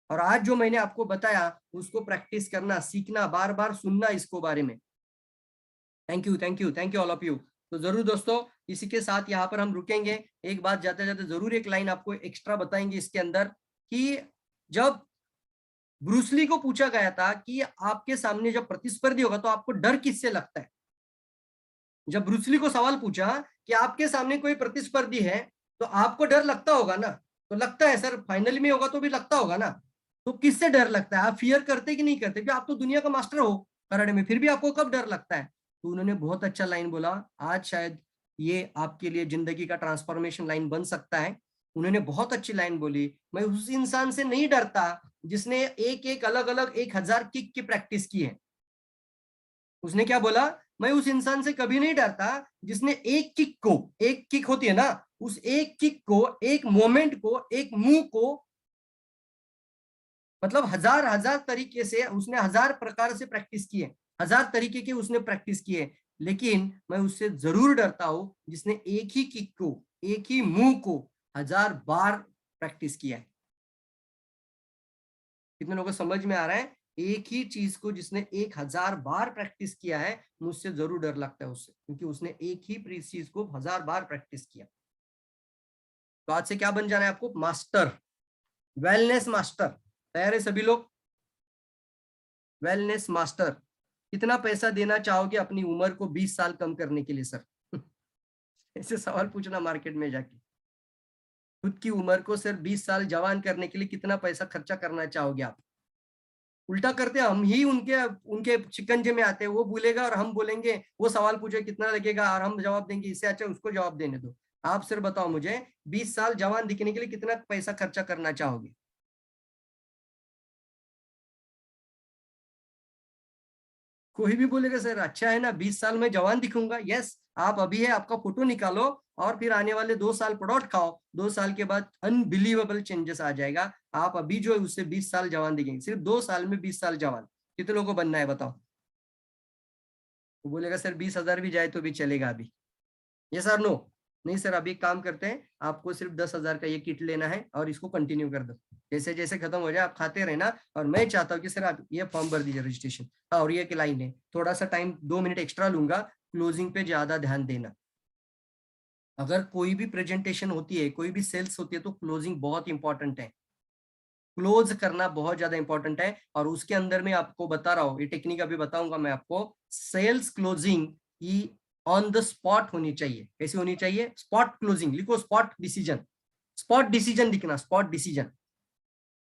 और आज जो मैंने आपको बताया उसको प्रैक्टिस करना, सीखना, बार बार सुनना इसको बारे में। Thank you, thank you, thank you all of you. तो जरूर दोस्तों, इसी के साथ यहाँ पर हम रुकेंगे। एक बात जाते जाते जरूर एक लाइन आपको एक्स्ट्रा बताएंगे इसके अंदर, कि जब ब्रूसली को पूछा गया था कि आपके सामने जब प्रतिस्पर्धी होगा तो आपको डर किससे लगता है, जब ब्रूसली को सवाल पूछा कि आपके सामने कोई प्रतिस्पर्धी है तो आपको डर लगता होगा ना, तो लगता है सर, फाइनल में होगा तो भी लगता होगा ना। तो किससे डर लगता है? आप फियर करते कि नहीं करते? भी आप तो दुनिया का मास्टर हो कराटे में, फिर भी आपको कब डर लगता है? तो उन्होंने बहुत अच्छा लाइन बोला, आज शायद ये आपके लिए जिंदगी का ट्रांसफॉर्मेशन लाइन बन सकता है। उन्होंने बहुत अच्छी लाइन बोली, मैं उस इंसान से नहीं डरता जिसने एक एक अलग अलग 1,000 किक की प्रैक्टिस की है। उसने क्या बोला? मैं उस इंसान से कभी नहीं डरता जिसने एक किक को, एक किक होती है ना, उस एक किक को, एक मोमेंट को, एक मूव को, मतलब हजार हजार तरीके से उसने, हजार प्रकार से प्रैक्टिस की है, हजार तरीके की उसने प्रैक्टिस की है। लेकिन मैं उससे जरूर डरता हूं जिसने एक ही किक को, एक ही मूव को 1000 बार प्रैक्टिस किया है। कितने लोगों को समझ में आ रहा है? एक ही चीज को जिसने 1000 बार प्रैक्टिस किया है, मुझसे जरूर डर लगता है उससे, क्योंकि उसने एक ही चीज को 1000 बार प्रैक्टिस किया। तो आज से क्या बन जाना है आपको? Master, wellness master. तैयार है सभी लोग? Wellness master. कितना पैसा देना चाहोगे अपनी उम्र को 20 साल कम करने के लिए सर? ऐसे सवाल पूछना मार्केट में जाके। खुद की उम्र को सिर्फ 20 साल जवान करने के लिए कितना पैसा खर्चा करना चाहोगे आप? उल्टा करते हैं हम ही, उनके उनके शिकंजे में आते हैं। वो बोलेगा और हम बोलेंगे, वो सवाल पूछे कितना लगेगा और हम जवाब देंगे, इससे अच्छा उसको जवाब देने दो। आप सिर्फ बताओ मुझे, 20 साल जवान दिखने के लिए कितना पैसा खर्चा करना चाहोगे? कोई भी बोलेगा सर अच्छा है ना, 20 साल में जवान दिखूंगा। यस, आप अभी है, आपका फोटो निकालो और फिर आने वाले 2 साल प्रोडक्ट खाओ, 2 साल के बाद अनबिलीवेबल चेंजेस आ जाएगा। आप अभी जो है उससे 20 साल जवान दिखेंगे, सिर्फ 2 साल में 20 साल जवान। कितने लोगों को बनना है बताओ? वो बोलेगा सर 20,000 भी जाए तो भी चलेगा अभी। ये सर नो, नहीं सर, अभी एक काम करते हैं, आपको सिर्फ 10,000 का ये किट लेना है और इसको कंटिन्यू कर दो। जैसे जैसे खत्म हो जाए आप खाते रहना, और मैं चाहता हूँ कि सर आप ये फॉर्म भर दीजिए रजिस्ट्रेशन। और ये की लाइन है, थोड़ा सा टाइम 2 मिनट एक्स्ट्रा लूंगा, क्लोजिंग पे ज्यादा ध्यान देना। अगर कोई भी प्रेजेंटेशन होती है, कोई भी सेल्स होती है, तो क्लोजिंग बहुत इंपॉर्टेंट है। क्लोज करना बहुत ज्यादा इंपॉर्टेंट है। और उसके अंदर मैं आपको बता रहा हूँ, ये टेक्निक अभी बताऊंगा मैं आपको। सेल्स क्लोजिंग की ऑन द स्पॉट होनी चाहिए। कैसी होनी चाहिए? स्पॉट क्लोजिंग लिखो, स्पॉट डिसीजन। स्पॉट डिसीजन लिखना, स्पॉट डिसीजन।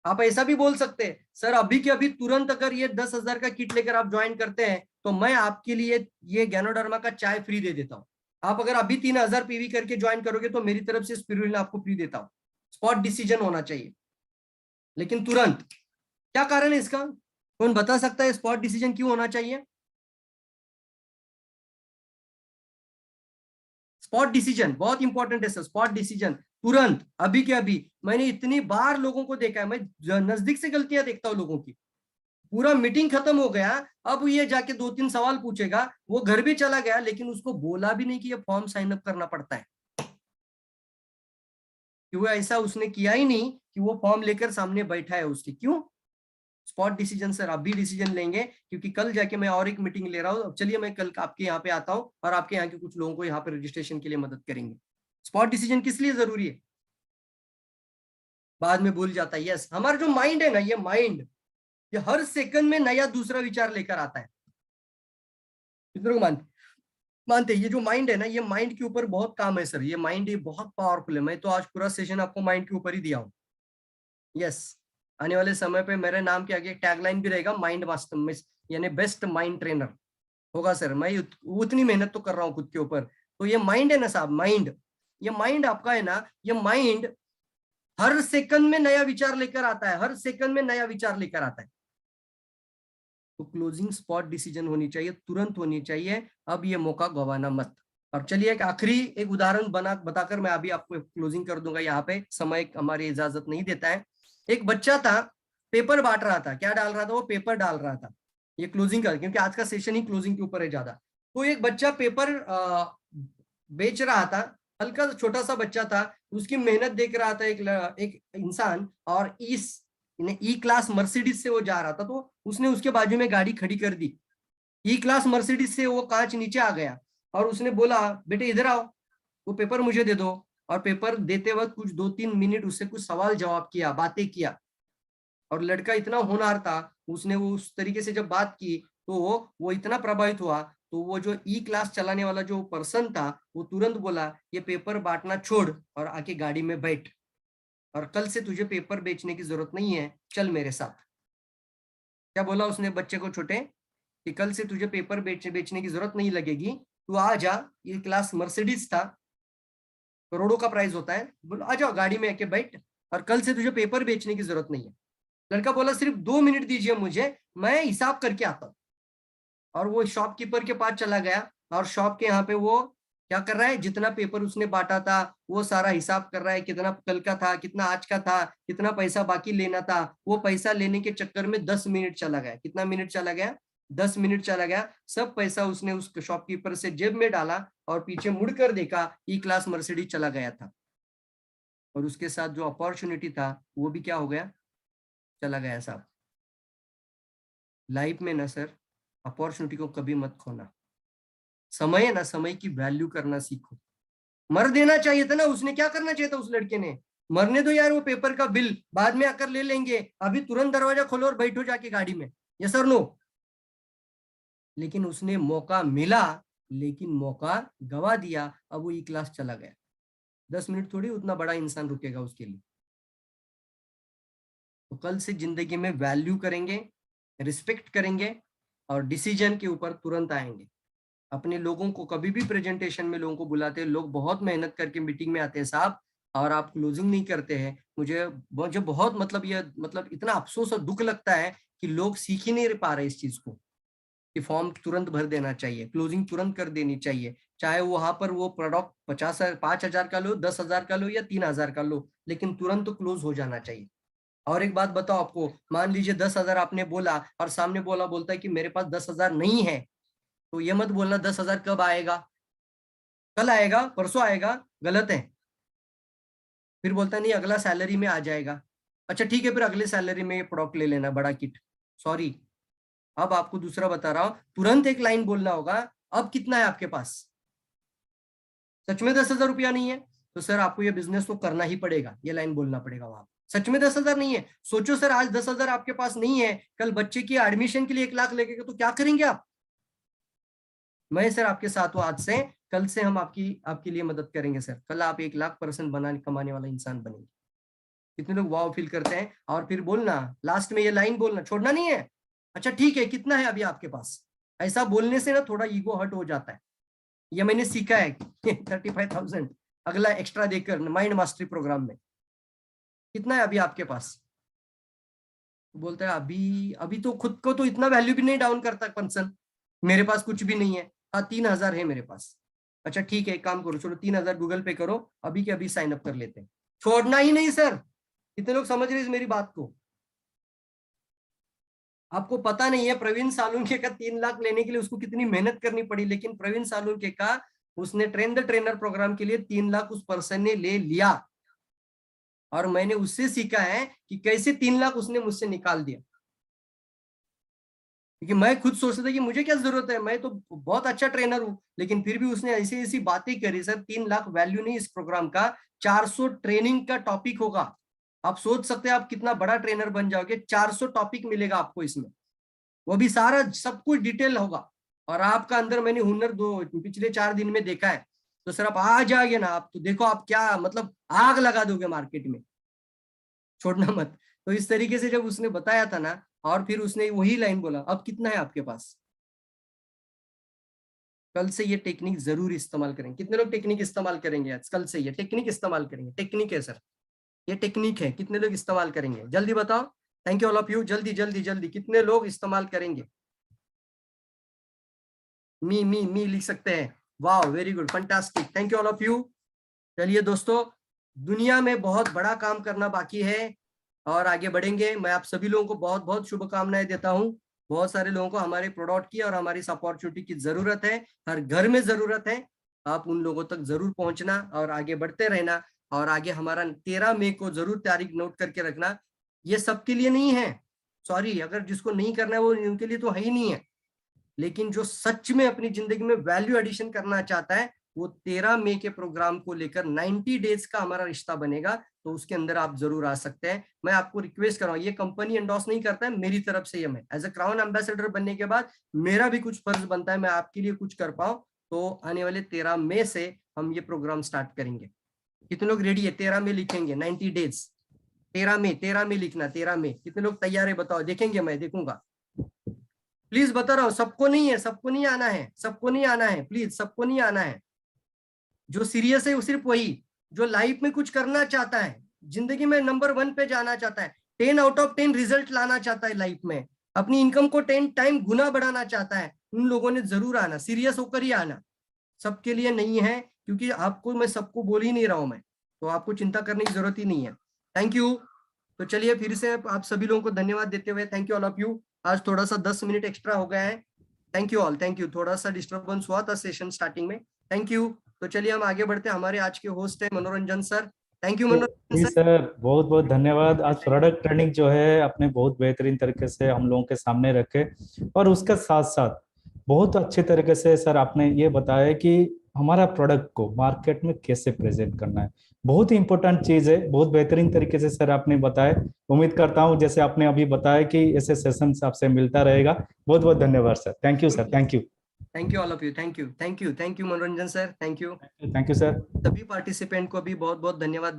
आप ऐसा भी बोल सकते हैं, सर अभी के अभी तुरंत अगर ये 10,000 का किट लेकर आप ज्वाइन करते हैं तो मैं आपके लिए ये गैनोडर्मा का चाय फ्री दे देता हूं। आप अगर अभी 3,000 पीवी करके ज्वाइन करोगे तो मेरी तरफ से स्पिरुलिना आपको फ्री देता हूं। स्पॉट डिसीजन होना चाहिए, लेकिन तुरंत। क्या कारण है इसका? कौन बता सकता है स्पॉट डिसीजन क्यों होना चाहिए? स्पॉट डिसीजन बहुत इंपॉर्टेंट है सर। स्पॉट डिसीजन तुरंत, अभी के अभी। मैंने इतनी बार लोगों को देखा है, मैं नजदीक से गलतियां देखता हूं लोगों की। पूरा मीटिंग खत्म हो गया, अब ये जाके 2-3 सवाल पूछेगा, वो घर भी चला गया लेकिन उसको बोला भी नहीं कि ये फॉर्म साइन अप करना पड़ता है। क्यों? ऐसा उसने किया ही नहीं कि वो फॉर्म लेकर सामने बैठा है उसके। क्यों? स्पॉट डिसीजन सर अभी डिसीजन लेंगे, क्योंकि कल जाके मैं और एक मीटिंग ले रहा हूँ। चलिए मैं कल आपके यहाँ पे आता हूँ और आपके यहाँ के कुछ लोगों को यहाँ पे रजिस्ट्रेशन के लिए मदद करेंगे। स्पॉट डिसीजन किस लिए जरूरी है? बाद में भूल जाता है। यस, हमारा जो माइंड है ना, ये माइंड, ये हर सेकंड में नया दूसरा विचार लेकर आता है। कितनों को मानते? मानते हैं ये जो माइंड है ना, ये माइंड के ऊपर बहुत काम है सर, ये माइंड ये बहुत पावरफुल है। मैं तो आज पूरा सेशन आपको माइंड के ऊपर ही दिया हूँ। यस, आने वाले समय पे मेरे नाम के आगे टैगलाइन भी रहेगा, माइंड मास्टर में, यानी बेस्ट माइंड ट्रेनर होगा सर। मैं उतनी मेहनत तो कर रहा हूँ खुद के ऊपर। तो ये माइंड है ना साहब, माइंड, ये माइंड आपका है ना, ये माइंड हर सेकंड में नया विचार लेकर आता है, हर सेकंड में नया विचार लेकर आता है। तो क्लोजिंग स्पॉट डिसीजन होनी चाहिए, तुरंत होनी चाहिए। अब ये मौका गवाना मत। और चलिए एक आखिरी एक उदाहरण बताकर मैं अभी आपको क्लोजिंग कर दूंगा। यहाँ पे समय हमारी इजाजत नहीं देता है। एक बच्चा था, पेपर बांट रहा था। क्या डाल रहा था वो? पेपर डाल रहा था। ये क्लोजिंग कर, क्योंकि आज का सेशन ही क्लोजिंग के ऊपर है ज्यादा। तो एक बच्चा पेपर बेच रहा था, हल्का छोटा सा बच्चा था, उसकी मेहनत देख रहा था एक इंसान, और ई क्लास मर्सिडीज से वो जा रहा था। तो उसने उसके बाजू में गाड़ी खड़ी कर दी। ई क्लास मर्सिडीज से वो कांच नीचे आ गया और उसने बोला, बेटे इधर आओ, वो पेपर मुझे दे दो। और पेपर देते वक्त कुछ 2-3 मिनट उससे कुछ सवाल जवाब किया, बातें किया। और लड़का इतना होनहार था, उसने वो उस तरीके से जब बात की तो वो इतना प्रभावित हुआ। तो वो जो ई क्लास चलाने वाला जो पर्सन था, वो तुरंत बोला, ये पेपर बांटना छोड़ और आके गाड़ी में बैठ, और कल से तुझे पेपर बेचने की जरूरत नहीं है, चल मेरे साथ। क्या बोला उसने बच्चे को छोटे, कि कल से तुझे पेपर बेचने की जरूरत नहीं लगेगी, तू आ जा। ये क्लास मर्सिडीज था, करोड़ों का प्राइस होता है, बोलो आ जाओ गाड़ी में आके बैठ, और कल से तुझे पेपर बेचने की जरूरत नहीं है। लड़का बोला, सिर्फ 2 मिनट दीजिए मुझे, मैं हिसाब करके आता हूँ। और वो शॉपकीपर के पास चला गया, और शॉप के यहाँ पे वो क्या कर रहा है, जितना पेपर उसने बांटा था वो सारा हिसाब कर रहा है, कितना कल का था, कितना आज का था, कितना पैसा बाकी लेना था। वो पैसा लेने के चक्कर में 10 मिनट चला गया। कितना मिनट चला गया? 10 मिनट चला गया। सब पैसा उसने उस शॉपकीपर से जेब में डाला, और पीछे मुड़कर देखा, ई क्लास मर्सिडीज चला गया था। और उसके साथ जो अपॉर्चुनिटी था वो भी क्या हो गया, चला गया साहब। लाइफ में ना सर, अपॉर्चुनिटी को कभी मत खोना। समय है ना, समय की वैल्यू करना सीखो। मर देना चाहिए था ना, उसने क्या करना चाहिए था उस लड़के ने? मरने दो यार, वो पेपर का बिल बाद में आकर ले लेंगे, अभी तुरंत दरवाजा खोलो और बैठो जाके गाड़ी में। यस और नो? लेकिन उसने मौका मिला, लेकिन मौका गवा दिया। अब वो ई क्लास चला गया। 10 मिनट थोड़ी उतना बड़ा इंसान रुकेगा उसके लिए। तो कल से जिंदगी में वैल्यू करेंगे, रिस्पेक्ट करेंगे, और डिसीजन के ऊपर तुरंत आएंगे। अपने लोगों को कभी भी प्रेजेंटेशन में लोगों को बुलाते हैं, लोग बहुत मेहनत करके मीटिंग में आते हैं साहब, और आप क्लोजिंग नहीं करते हैं। मुझे मुझे बहुत मतलब ये मतलब इतना अफसोस और दुख लगता है कि लोग सीख ही नहीं पा रहे इस चीज को, कि फॉर्म तुरंत भर देना चाहिए, क्लोजिंग तुरंत कर देनी चाहिए। चाहे वहां पर वो प्रोडक्ट 5,000 का लो, 10,000 का लो, या 3,000 का लो, लेकिन तुरंत तो क्लोज हो जाना चाहिए। और एक बात बताओ आपको, मान लीजिए 10,000 आपने बोला, और सामने बोलता है कि मेरे पास 10,000 नहीं है, तो ये मत बोलना 10,000 कब आएगा, कल आएगा, परसों आएगा। गलत है। फिर बोलता नहीं अगला सैलरी में आ जाएगा। अच्छा ठीक है, फिर अगले सैलरी में ये प्रोडक्ट ले लेना, बड़ा किट। सॉरी, अब आपको दूसरा बता रहा हूं, तुरंत एक लाइन बोलना होगा, अब कितना है आपके पास? सच में 10,000 रुपया नहीं है? तो सर आपको ये बिजनेस तो करना ही पड़ेगा, ये लाइन बोलना पड़ेगा वहां। सच में 10,000 नहीं है? सोचो सर, आज 10,000 आपके पास नहीं है, कल बच्चे की एडमिशन के लिए 1 लाख लेके तो क्या करेंगे आप? मैं सर आपके साथ हूँ आज से। कल से हम आपके लिए मदद करेंगे सर। कल आप 1 लाख% बनाने कमाने वाला इंसान बनेंगे। कितने लोग वाव फील करते हैं? और फिर बोलना, लास्ट में ये लाइन बोलना, छोड़ना नहीं है। अच्छा ठीक है, कितना है अभी आपके पास? ऐसा बोलने से ना थोड़ा ईगो हर्ट हो जाता है। ये मैंने सीखा है 35,000 अगला एक्स्ट्रा देकर माइंड मास्टरी प्रोग्राम में। कितना है अभी आपके पास? बोलता है अभी अभी तो खुद को तो इतना वैल्यू भी नहीं डाउन करता पर्सन, मेरे पास कुछ भी नहीं है। हाँ 3,000 है मेरे पास। अच्छा ठीक है, एक काम करो, चलो 3,000 गूगल पे करो, अभी के अभी साइन अप कर लेते हैं। छोड़ना ही नहीं सर। कितने लोग समझ रहे हैं मेरी बात को? आपको पता नहीं है प्रवीण सालुंके का 3 लाख लेने के लिए उसको कितनी मेहनत करनी पड़ी, लेकिन प्रवीण सालुंके का उसने ट्रेन द ट्रेनर प्रोग्राम के लिए 3 लाख उस पर्सन ने ले लिया। और मैंने उससे सीखा है कि कैसे 3 लाख उसने मुझसे निकाल दिया। क्योंकि मैं खुद सोचता था कि मुझे क्या जरूरत है, मैं तो बहुत अच्छा ट्रेनर हूं, लेकिन फिर भी उसने ऐसी ऐसी बातें करी। सर 3 लाख वैल्यू नहीं इस प्रोग्राम का, 400 ट्रेनिंग का टॉपिक होगा। आप सोच सकते हैं आप कितना बड़ा ट्रेनर बन जाओगे। 400 टॉपिक मिलेगा आपको इसमें, वो भी सारा सब कुछ डिटेल होगा। और आपका अंदर मैंने हुनर दो पिछले 4 दिन में देखा है, तो सर आप आ जाओगे ना, आप तो देखो आप क्या मतलब आग लगा दोगे मार्केट में, छोड़ना मत। तो इस तरीके से जब उसने बताया था ना, और फिर उसने वही लाइन बोला, अब कितना है आपके पास, कल से ये टेक्निक जरूर इस्तेमाल करेंगे। कितने लोग टेक्निक इस्तेमाल करेंगे आज, कल से ये टेक्निक इस्तेमाल करेंगे? टेक्निक है सर, ये टेक्निक है, कितने लोग इस्तेमाल करेंगे जल्दी बताओ। Thank you all of you, जल्दी जल्दी जल्दी कितने लोग इस्तेमाल करेंगे? मी लिख सकते हैं, वाह very good fantastic, thank you all of you. चलिए दोस्तों, दुनिया में बहुत बड़ा काम करना बाकी है और आगे बढ़ेंगे। मैं आप सभी लोगों को बहुत बहुत शुभकामनाएं देता हूँ। बहुत सारे लोगों को हमारे प्रोडक्ट की और हमारी इस अपॉर्चुनिटी की जरूरत है, हर घर में जरूरत है। आप उन लोगों तक जरूर पहुंचना और आगे बढ़ते रहना। और आगे हमारा 13 मई को जरूर तारीख नोट करके रखना। ये सबके लिए नहीं है, सॉरी, अगर जिसको नहीं करना है वो उनके लिए तो है ही नहीं है, लेकिन जो सच में अपनी जिंदगी में वैल्यू एडिशन करना चाहता है वो 13 मई के प्रोग्राम को लेकर 90 डेज का हमारा रिश्ता बनेगा, तो उसके अंदर आप जरूर आ सकते हैं। मैं आपको रिक्वेस्ट कर रहा हूँ, ये कंपनी एंडोर्स नहीं करता है, मेरी तरफ से ये मैं एज अ क्राउन एम्बेसडर बनने के बाद मेरा भी कुछ फर्ज बनता है, मैं आपके लिए कुछ कर पाऊं। तो आने वाले 13 मई से हम ये प्रोग्राम स्टार्ट करेंगे। कितने लोग रेडी है? 13 मई लिखेंगे, 90 डेज 13 मई लिखना, 13 मई। कितने लोग तैयार है बताओ, देखेंगे, मैं देखूंगा। प्लीज बता रहा हूँ, सबको नहीं है, सबको नहीं आना है, सबको नहीं आना है, प्लीज सबको नहीं आना है। जो सीरियस है वो सिर्फ वही, जो लाइफ में कुछ करना चाहता है, जिंदगी में नंबर 1 पे जाना चाहता है, 10 आउट ऑफ 10 रिजल्ट लाना चाहता है लाइफ में, अपनी इनकम को 10 टाइम गुना बढ़ाना चाहता है, उन लोगों ने जरूर आना, सीरियस होकर ही आना। सबके लिए नहीं है, क्योंकि आपको मैं सबको बोल ही नहीं रहा हूं मैं, तो आपको चिंता करने की जरूरत ही नहीं है। Thank you. तो चलिए फिर से आप सभी लोगों को धन्यवाद देते हुए, thank you all of you. आज थोड़ा सा 10 मिनट एक्स्ट्रा हो गया है। Thank you all, thank you. थोड़ा सा डिस्टर्बेंस हुआ था सेशन स्टार्टिंग में, थैंक यू। तो चलिए हम आगे बढ़ते हैं। हमारे आज के होस्ट है मनोरंजन सर। थैंक यू मनोरंजन जी सर। सर, बहुत बहुत धन्यवाद। आज प्रोडक्ट ट्रेनिंग जो है आपने बहुत बेहतरीन तरीके से हम लोगों के सामने रखे, और उसके साथ साथ बहुत अच्छे तरीके से सर आपने ये बताया कि हमारा प्रोडक्ट को मार्केट में कैसे प्रेजेंट करना है। बहुत ही इंपॉर्टेंट चीज है, बहुत बेहतरीन तरीके से सर आपने बताया। उम्मीद करता हूँ जैसे आपने अभी बताया कि ऐसे सेशंस आपसे मिलता रहेगा। बहुत बहुत धन्यवाद sir, thank you sir, thank you. Thank you all of you, thank you, thank you, thank you Manoranjan sir, thank you. Thank you sir. सभी पार्टिसिपेंट को भी बहुत बहुत धन्यवाद।